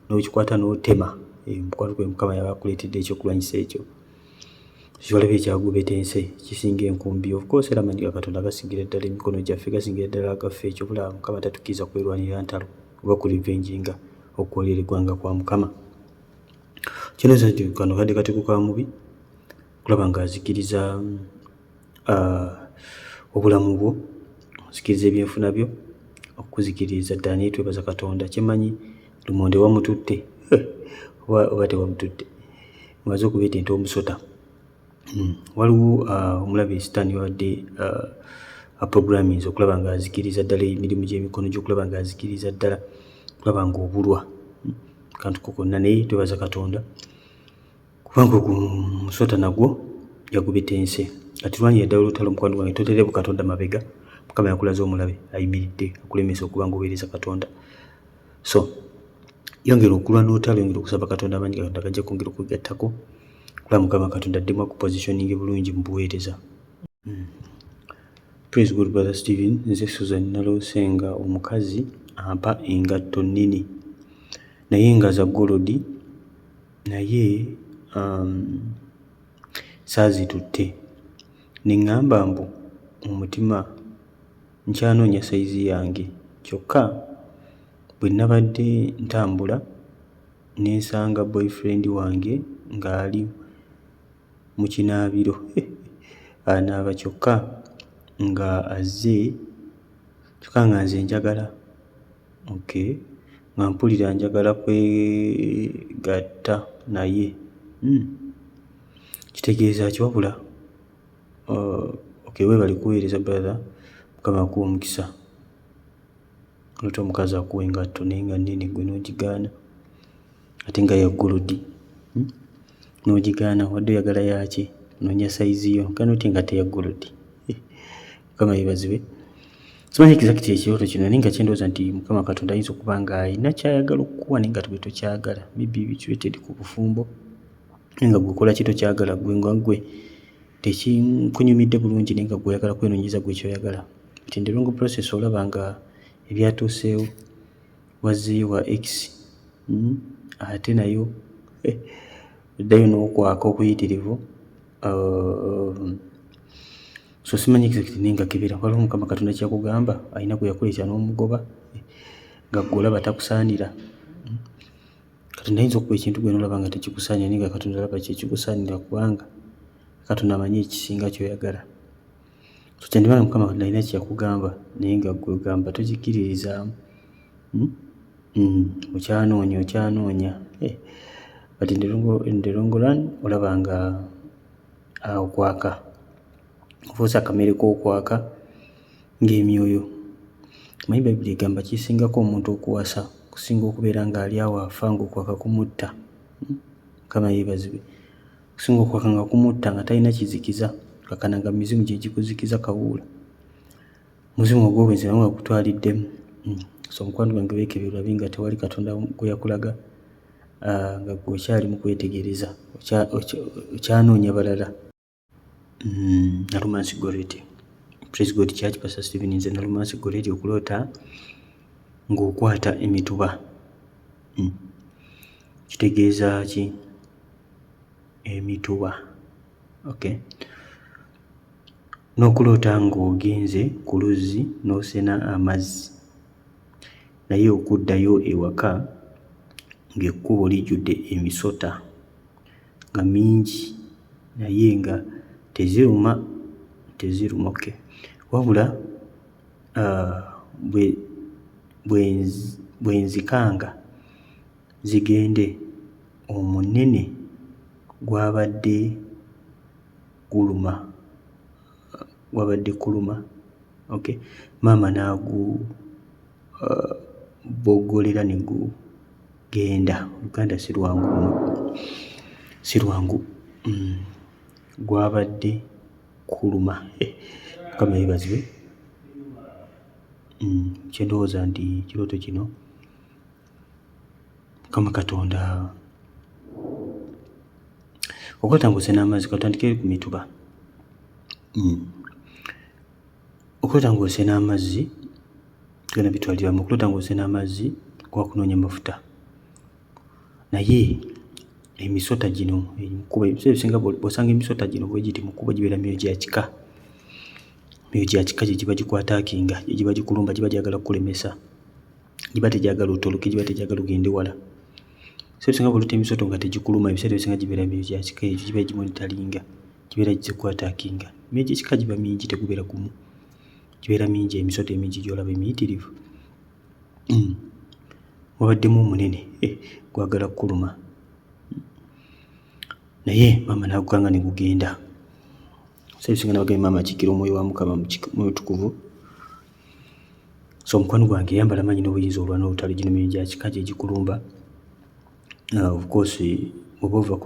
n'okikwata n'otema, mukwano gwe Mukama yaba akuleetedde ekyokulwanyisa ekyo. Kibalabye ekyagubetense kisinga enkumbi. Of course era amanyi ga Katonda gasingira ddala emikono gyaffe, gasingira ddala agaffe. Ekyobulaba Mukama tatukkiriza kwerwanira ntalo oba kulivenjinga okukolera eggwanga kwa Mukama. Kinooza nti kano kadde katego ka mubi kulaba ng'azikiriza obulamu bwo, ozikiriza ebyenfuna byo, okuzikiriza ddala. Naye twebaza Katonda, kyemanyi lumonde wamututte oba tewamututte, mwaze okubetenta omusota. Waliwo omulabe Sitaani wadde programmings okulaba ng'azikiriza ddala emirimu gy'emikono gy'okulaba ng'azikiriza ddala kulaba ng'obulwa kantu kokonna. Naye twebaza Katonda kubanga omusota nagwo yagubetense. Kati lwanyi yaddala olutalo mukwano gwange, toterebu Katonda mabega. Mukama yakulaza omulabe ayimiridde akulemesa okuba ng'oweereza Katonda. So yongera okulwa n'olutalo, yongera okusaba Katonda amaanyi Katonda gajja kwongera okwegattako. Kulaba Mukama Katonda addemu akupositioning bulungi mu buweereza. Praise God brother Stephen. Nze Susan naloose nga omukazi ampa engatto nnene naye nga za golodi, naye saazitutte. Ne ŋŋamba mbu omutima nkyanoonya sayizi yange, kyokka bwe nabadde ntambula ne nsanga boyfriend wange ng'ali mu kinaabiro anaaba, kyokka nga azze kyokka nga nze njagala nga mpulira njagala kwegatta naye kitegeeza ki wabula weebale kuweereza brother, Mukama akuwa omukisa. Oleta omukazi akuwa engatto naye nga nnene gwe n'ogigaana ate nga yagguludi n'ogigaana, wadde oyagala yaki, noonya sayizi yo kana oti engatto yagguludi. Mukama yeebazibwe. Simanyi exactly ekirooto kino naye nga kyendowooza nti Mukama Katonda ayinza okuba nga alina kyayagala okukuwa naye nga gwe tokyagala, maybe bituleetedde ku bufumbo naye nga gwe okola ki tokyagala, gwe nga gwe tekinkunyumidde bulungi naye nga gwe oyagala kwenoonyeza gwe kyoyagala. But in the long process olaba nga ebyatuuseewo wazzeeyo wa X ate nayo eddayo n'okwaka okuyitirivu. So simanyi exactly naye nga kibira waliwo Mukama Katonda kyakugamba, alina gwe yakuleeta n'omugoba nga gwe olaba takusaanira. Katonda ayinza okuba ekintu gwe n'olaba nga tekikusaanira naye nga Katonda alaba kyekikusaanira kubanga Katonda amanyi ekisinga ky'oyagala. So kyandibala Mukama Katonda alina kyakugamba naye nga gwe ogamba tokikkiririzaamu. Okyanoonya but in the long run olaba nga okwaka ofuuse akamere k'okwaka ng'emyoyo. Manyi Bayibuli egamba kisingako omuntu okuwasa kusinga okubeera ng'ali awo afa ng'okwaka kumutta. Mukama yeebazibwe. Kusinga okwaka nga kumutta nga talina kizikiza, kakana nga mizimu gye gikuzikiza kawuula, muzimu ogw'obwenzi nawe gukutwaliddemu. So mukwano gwange weekebere olabe nga tewali Katonda gwe yakulaga nga gwe okyali mu kwetegereza, okyanoonya balala. Nalumansi Goreti, Praise God Church, Pastor Stephen nze Nalumansi Goreti, okuloota ng'okwata emituba. Kitegeeza ki? Emituba. N'okuloota ng'ogenze ku luzzi n'osena amazzi naye okuddayo ewaka ng'ekkubo lijjudde emisota nga mingi naye nga teziruma. Wabula bwe nzikanga zigende, omunene gwabadde kuluma. Maama n'aguboggolera ne gugenda. Uganda si lwangu gwabadde kuluma. Mukama yeebazibwe. Kyendowooza nti kirooto kino Mukama Katonda okwata ng'osena amazzi, katandikire ku mituba. Okwata ng'osena amazzi gana bitwaliramu. Okulota ng'osena amazzi kwa kunoonya mafuta naye emisota gino mukuba ebiseera ebisinga bw'osanga emisota gino bwe giti mukuba gibeera myoyo gya kika gye giba gikwataakinga, gye giba gikulumba, giba gyagala kukulemesa, giba tegyagala otoloke, giba tegyagala ogende wala. Ebiseera ebisinga bw'oluta emisota nga tegikuluma, ebiseera ebisinga gibeera myoyo gya kika, ekyo giba gimonitalinga, gibeera gikwataakinga. Myoyo gy'ekika giba mingi, tegubeera gumu, gibeera mingi. Emisota emingi gy'olaba emiyitirivu. Wabaddemu omunene gwagala kukuluma naye maama n'agukanga ne gugenda. Ebisinga n'abagambye maama akiikira omwoyo wa Mukama mwoyo tukuvu. So mukwano gwange yambala manyi n'obuyinza olwana olutalo gino myoyo gya kika gye gikulumba. Of course oba ova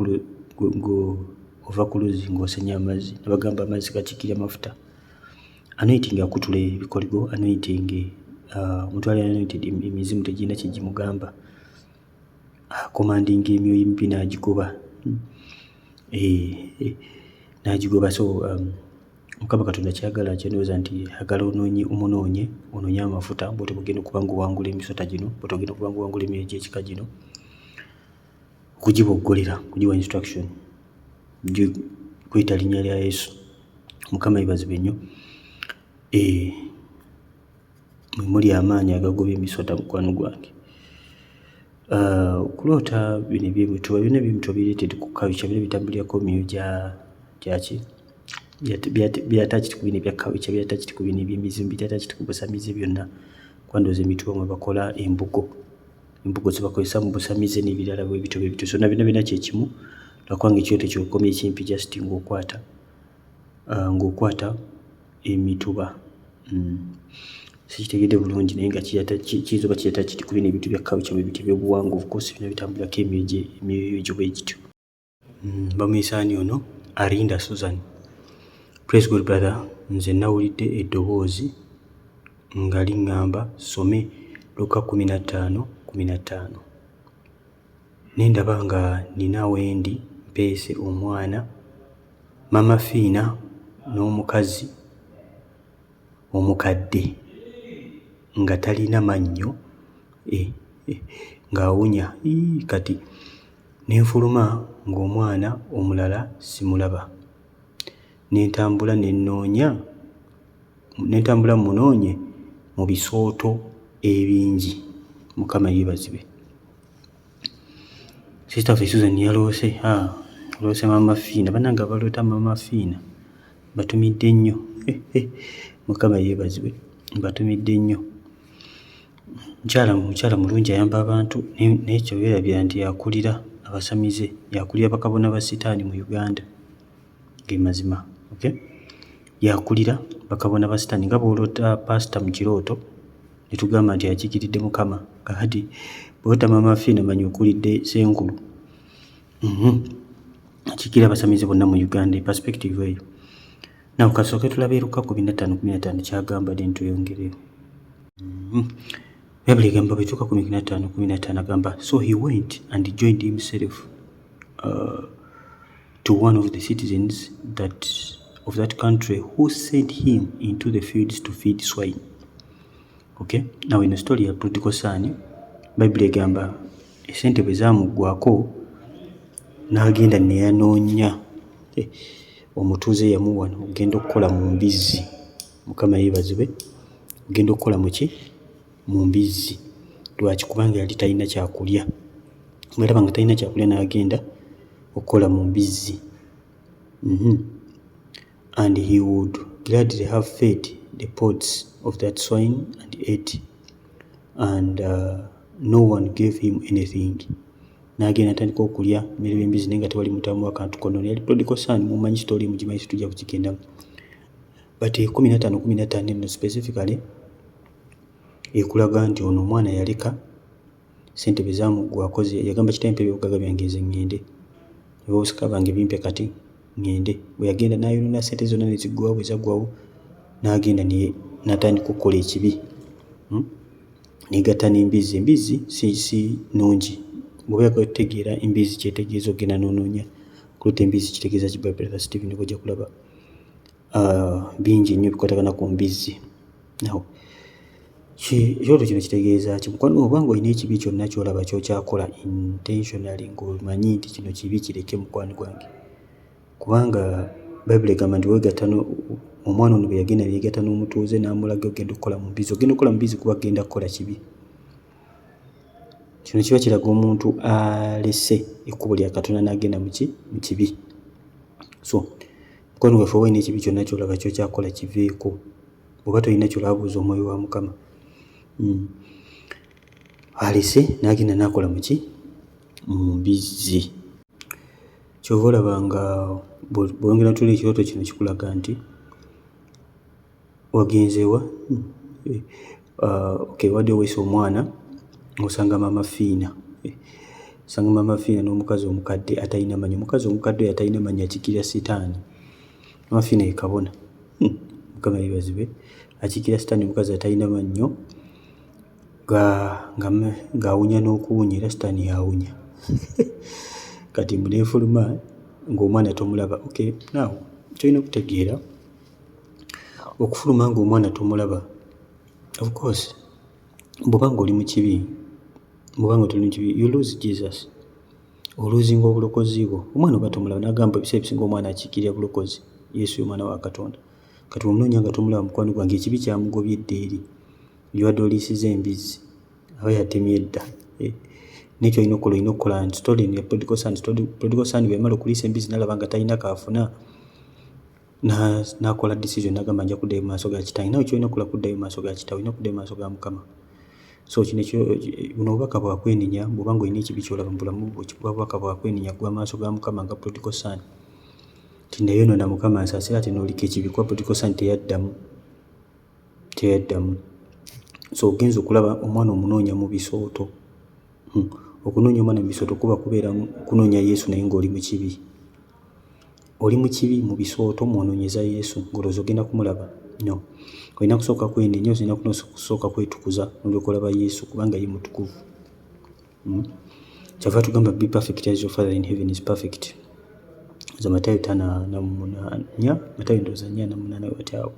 ku luzzi ng'osenya amazzi, nabagamba amazzi gakiikira mafuta. Anointing akutula ebikoligo, anointing omuntu ali anointed emizimu tegirina kye gimugamba. Commanding emyoyo emipya n'agigoba. N'agigoba. So Mukama Katonda kyagala kyendowooza nti agala omunoonye amafuta bw'otyo bugenda okuba ng'owangula emisota gino, bw'otyo ogenda okuba ng'owangula emyoyo gy'ekika gino, okugiboggolera, kugiwa instruction, kwita linnya lya Yesu. Mukama yeebazibwe nnyo. Muli amaanyi agagobya emisota mukwano gwange. Okuloota bino byonna ebintu bireetedde ku culture, bino bitambulirako myoyo gyaki byatachiti ku bino ebya kawucha, byatachiti ku bino eby'emizimbi, byatachiti ku busamize byonna. Kwandoza emituba mwe bakola embugo ze bakozesa mu busamize n'ebirala bwe bityo. So na bino bina kye kimu lwakwanga ekyoto kyokomya ekimpi just ng'okwata emituba. Sikitegedde bulungi naye nga kiyinza oba kiyata kiti ku bino ebintu bya kawucha bwe bityo ebyobuwangwa. Of course bino bitambulako emyoyo egyo bwe gityo. Bamwisaani ono Arinda Susan. Praise God brother, nze nawulidde eddoboozi nga liŋŋamba some Luka 15:15. Nendaba nga nina wendi mpeese omwana mama Fiina n'omukazi omukadde nga talina mannyo ng'awunya kati nenfuluma ng'omwana omulala simulaba. Nentambula munoonye mu bisooto ebingi. Mukama yeebazibwe. Sister Susan yaloose mama Fiina. Bannange abaloota mama Fiina batumidde nnyo. Mukama yeebazibwe, batumidde nnyo. Mukyala mulungi ayamba abantu naye kyobeerabira nti yakulira abasamize, yakulira bakabona ba sitaani mu Uganda. Ge mazima. Yakulira bakabona ba sitaani nga bw'olota pasita mu kirooto ne tugamba nti yakiikiridde Mukama. Kakati bw'olota mama Fiina manya okulidde Senkulu. Akiikirira abasamize bonna mu Uganda. Perspective eyo. Nawe kasooke tulabe Luka 15:15 kyagamba ne ntuyongereyo. Bible egamba bwe tuuka 15:15 agamba, so he went and joined himself to one of the citizens of that country who sent him into the fields to feed swine. Now in the story ya prodigal son, Bible egamba esente bwe zaamugwako n'agenda ne yanoonya omutuuze yamuwa ogenda okukola mu mbizzi. Mukama yeebazibwe. Ogenda okukola mu ki? Mu mbizzi. Lwaki? Kubanga yali talina kyakulya. Bw'alaba nga talina kyakulya n'agenda okukola mu mbizzi. And he would gladly have fed the pots of that swine and ate, and no one gave him anything. N'agenda atandika okulya mmere y'embizzi naye nga tewali mutamu akantu konna. Yali prodigal son, mumanyi story mugimanyi, tujja kukigendamu. But 15:15 eno specifically ekulaga nti ono omwana yaleka sente bwe zaamugwako. Yagamba kitampe ebyobugaga byange nze ŋŋende, ebyobusikaba bange bimpe kati ŋŋende. Bwe yagenda n'ayonoona sente zonna ne ziggwawo. Bwe zaggwawo n'agenda n'atandika okukola ekibi. Negatta n'embizzi. Embizzi si nnungi. Bw'oba oyagala okutegeera embizzi kyetegeeza ogenda n'onoonya kulota embizzi kitegeeza ki. Brother Stephen ojja kulaba bingi nnyo bikwatagana ku mbizzi. Now ekyoto kino kitegeeza ki? Mukwano obanga olina ekibi kyonna ky'olaba kyokyakola intentionally ng'omanyi nti kino kibi, kireke mukwano gwange. Kubanga Bible egamba nti omwana ono bwe yagenda neyegatta n'omutuuze n'amulaga ogenda okukola mu mbizzi. Ogenda okukola mu mbizzi kuba agenda kukola kibi. Kino kiba kiraga omuntu alese ekkubo lya Katonda n'agenda mu kibi. So mukwano gwaffe oba olina ekibi kyonna ky'olaba kyokyakola kiveeko. Bw'oba tolina ky'olaabuuza omwoyo wa Mukama. Alese n'agenda n'akola mu mbizzi. Kyova olaba nga bwongera ntulira ekirooto kino kikulaga nti wagenzeewa wadde oweesa omwana osanga mama Fiina. Osanga mama Fiina n'omukazi omukadde atalina mannyo. Omukazi omukadde oyo atalina mannyo akiikirira sitaani. Mama Fiina ye kabona. Mukama yeebazibwe. Akiikirira sitaani omukazi atalina mannyo ng'awunya n'okuwunya era sitaani y'awunya. Kati munefuluma ng'omwana tomulaba. Now kyolina okutegeera okufuluma ng'omwana tomulaba. Of course bw'obanga oli mu kibi, bw'obanga toli mu kibi, you lose Jesus. Oluzinga obulokozi bwo. Omwana oba tomulaba. N'agamba ebiseera ebisinga omwana akiikirira bulokozi. Yesu y'omwana wa Katonda. Kati omunoonya nga tomulaba mukwano gwange, ekibi kyamugobye edda eri. Ywadde oliisiza embizzi aba yatemye edda. Nekyo olina okukola nti story ya prodigal son bwe yamala okuliisa embizzi n'alaba nga talina kaafuna. n'akola decision n'agamba nja kuddayo mu maaso ga kitange. Nawe kyolina okukola kuddayo mu maaso ga kitawe, olina kuddayo mu maaso ga Mukama. So buno obubaka bwakwenenya bw'oba ng'olina ekibi ky'olaba mu bulamu bwo, obubaka bwakwenenya gwa maaso ga Mukama nga prodigal son. Tinnayonoona Mukama nsaasira ate n'olika ekibi, kuba prodigal son teyaddamu. So ogenza okulaba omwana omunoonya mu bisooto. Okunoonya omwana mu bisooto kubeera kunoonya Yesu naye ng'oli mu kibi. Oli mu kibi mu bisooto mwonoonyeza Yesu ng'olowooza ogenda kumulaba. No, olina kusooka kwenenya, olina kusooka kwetukuza n'olyoka olaba Yesu kubanga ye mutukuvu. Kyava tugamba be perfect as your Father in heaven is perfect. Za Matayo 5:8, Matayo 4:8 wataawo.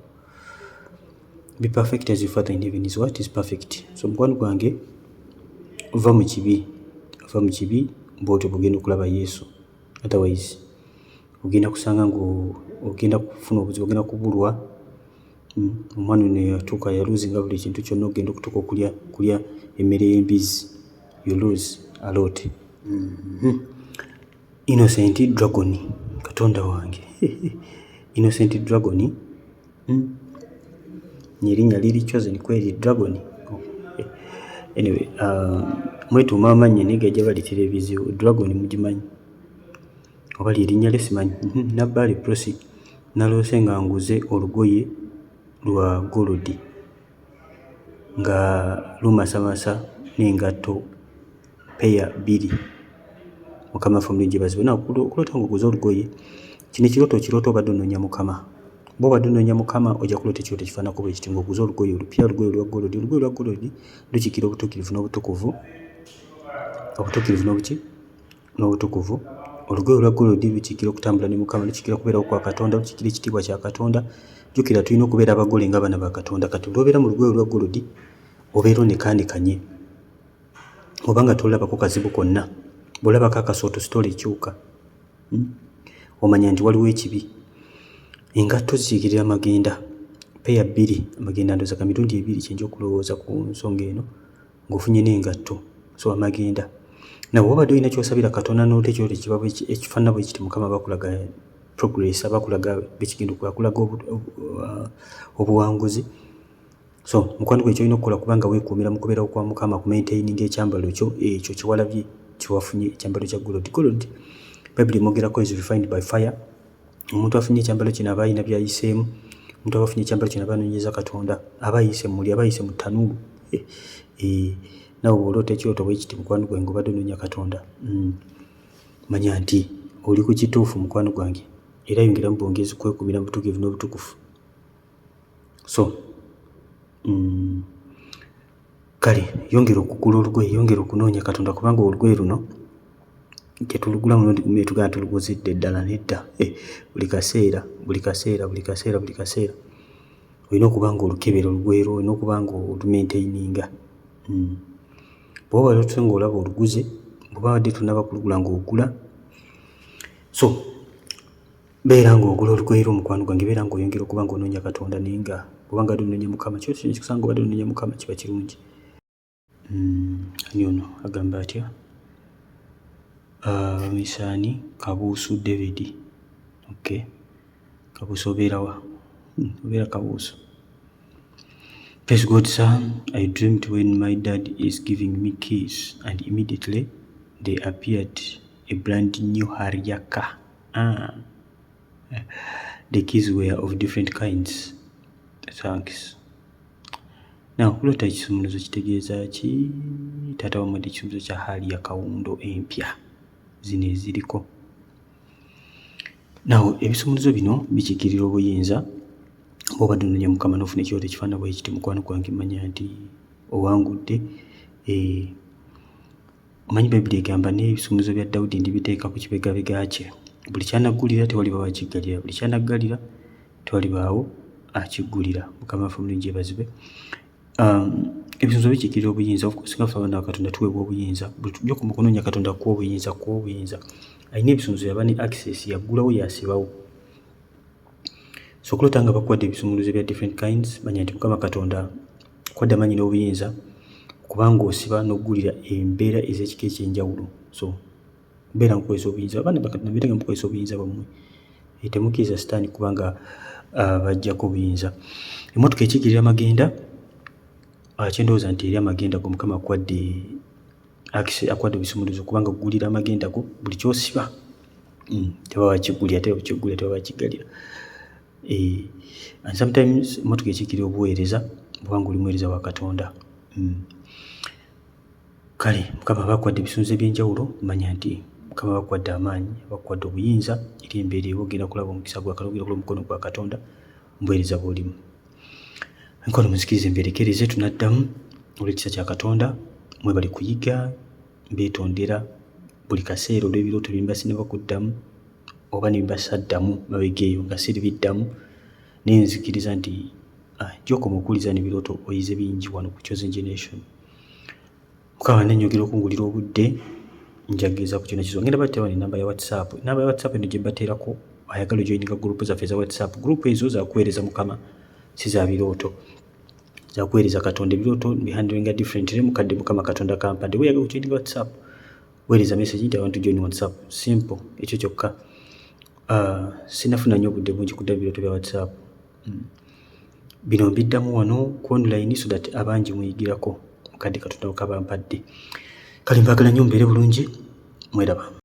Be perfect as your Father in heaven is what is perfect. So mukwano gwange va mu kibi bw'otyo bugenda okulaba Yesu. Otherwise ogenda kusanga ogenda kufuna obuzibu, ogenda kubulwa. Omwana ono yatuuka yaluzinga buli kintu kyonna, ogenda okutuuka kulya emmere y'embizi. You lose a lot. Innocent Dragon, Katonda wange. Innocent Dragon. Nyerinnya liri chosen kweli Dragon. Anyway, mwetuuma Manya naye gajja bali televiziyo. Dragon mugimanyi oba lyerinnya lye simanyi. Nabbaali prosi naloose nga nguze olugoye lwa golodi nga lumasamasa n'engatto peya 2. Mukama ffe omulungi bazibu. Okulota ng'oguze olugoye kino ekirooto obadde onoonya Mukama. Bw'obadde onoonya Mukama ojja kuloota ekirooto kifaanako bwe kiti ng'oguze olugoye olupya, olugoye lwa golodi. Olugoye lwa golodi lukiikira obutuukirivu n'obutukuvu. N'obutukuvu. Olugoye olwa golodi lukiikira okutambula ne Mukama, lukiikira okubeerawo kwa Katonda, lukiikira ekitiibwa kya Katonda. Jjukira tulina okubeera abagole nga abaana ba Katonda. Kati olw'obeera mu lugoye olwa golodi obeera onekaanekanye, obanga tolabako kazibu konna. Bw'olabako akasooto sitoola ekyuka. Omanya nti waliwo ekibi. Engatto zikiikirira amagenda peya 2. Amagenda ndooza ka mirundi 2 kyenja okulowooza ku nsonga eno ng'ofunye n'engatto. So amagenda nawe obadde olina ky'osabira Katonda n'olta ekirooto kiba ekifaanana bwe kiti, Mukama bakulaga progress, abakulaga bekigenda okulaga obuwanguzi. So mukwano gwe kyolina okukola kubanga weekuumira mu kubeerawo kwa Mukama, ku maintaining ekyambalo ekyo kyewalabye kyewafunye, ekyambalo kya golodi. Golodi Bayibuli emwogerako is refined by fire. Omuntu afunye ekyambalo kino aba alina by'ayiseemu. Omuntu aba afunye ekyambalo kino aba anoonyeza Katonda, aba ayise muli, aba ayise mu ttanuulu. Nawe bw'oloota ekirooto bwe kiti mukwano gwange obadde onoonya Katonda, manya nti oli ku kituufu mukwano gwange, era yongeramu bwongezi kwekuumira mu butuukirivu n'obutukufu. So kale yongera okugula olugoye, yongera okunoonya Katonda kubanga olugoye luno tetulugula muno tugamba tuluguzidde ddala, nedda. Buli kaseera olina okuba nga olukebera olugoye lwo, olina okuba nga olumaintaininga. Bw'oba olotuse ng'olaba oluguze, bw'oba wadde tunaba kulugula ng'ogula. So beera ng'ogula olugoye lwo mukwano gwange, beera ng'oyongera okuba ng'onoonya Katonda, naye nga bw'obanga wadde onoonya Mukama, kyo kikusanga obadde onoonya Mukama kiba kirungi. Ani ono agamba atya? Misaani Kabuusu David. Okay. Kabuusu obeera wa? Obeera Kabuusu. Praise God, son. I dreamed when my dad is giving me keys and immediately they appeared a brand new Harrier car. The keys were of different kinds. Thanks. Now, kulota ekisumuluzo kitegeeza ki? Taata wamwadde ekisumuluzo kya Harrier kawundo empya. Zino eziriko. Now, ebisumuluzo bino bikiikirira obuyinza. Bw'obadde onoonya Mukama n'ofuna ekirooto ekifaanana bwe kiti mukwano gwange, manya nti owangudde. Omanyi Bayibuli egamba n'ebisumuluzo bya Dawudi ndibiteeka ku kibegabega kye. Buli kyanaggulira tewaliba wakiggalira, buli kyanaggalira tewalibaawo akiggulira. Mukama ffe omulungi yeebazibwe. Ebisumuluzo bikiikirira obuyinza. Singa ffe abaana ba Katonda tuweebwa obuyinza, buli tujja mu kunoonya Katonda kuwa obuyinza. Alina ebisumuluzo yaba ne access, yaggulawo yasibawo. So kulota nga bakuwadde ebisumuluzo bya different kinds, manya nti Mukama Katonda kwadde amanyi n'obuyinza kubanga osiba n'oggulira embeera ez'ekika ekyenjawulo. So beera nkukozesa obuyinza, abaana ba Katonda beera nga mukozesa obuyinza bwammwe temukkiriza sitaani kubanga bajjako buyinza. Emmotoka ekigirira amagenda kyendowooza nti eri amagenda go Mukama akwadde obusumuluzo kubanga gugulira amagenda go buli kyosiba teba wakigulira teba wakigalira. And sometimes emmotoka ekigirira obuweereza kubanga oli muweereza wa Katonda. Kale Mukama abakwadde ebisunzo ebyenjawulo, manya nti Mukama abakwadde amaanyi, abakwadde obuyinza eri embeera eyo ogenda kulaba omukisa gwa Katonda, ogenda kulaba omukono gwa Katonda mubuweereza bw'olimu. Nkono muzikirize mberekereze tunaddamu olw'ekisa kya Katonda. Mwebale kuyiga, mbeetondera buli kaseera olw'ebirooto bye mbase ne bakuddamu oba ne basaddamu mabega eyo nga siri biddamu, naye nzikiriza nti gy'okoma okuwuliza n'ebirooto oyize bingi wano ku Chosen Generation. Mukama nannyongera okungulira obudde, njagiriza ku kyonna kizo. Ngenda bateewa n'ennamba ya WhatsApp. Ennamba ya WhatsApp eno gye mbateerako ayagala ojoyininga gurupu zaffe eza WhatsApp. Gurupu ezo zakuweereza Mukama, si za birooto. Zakuweereza Katonda. Ebirooto bihandlinga differently. Mukadde Mukama Katonda kampadde. Weeyagala okujoyininga WhatsApp, weereza message nti I want to join WhatsApp. Simple. Ekyo kyokka. Sinafuna nnyo obudde bungi kudda birooto bya WhatsApp. Bino mbiddamu wano ku online so that abangi muyigirako. Mukadde Katonda kabampadde. Kale mbagala nnyo mbeere bulungi. Mweraba.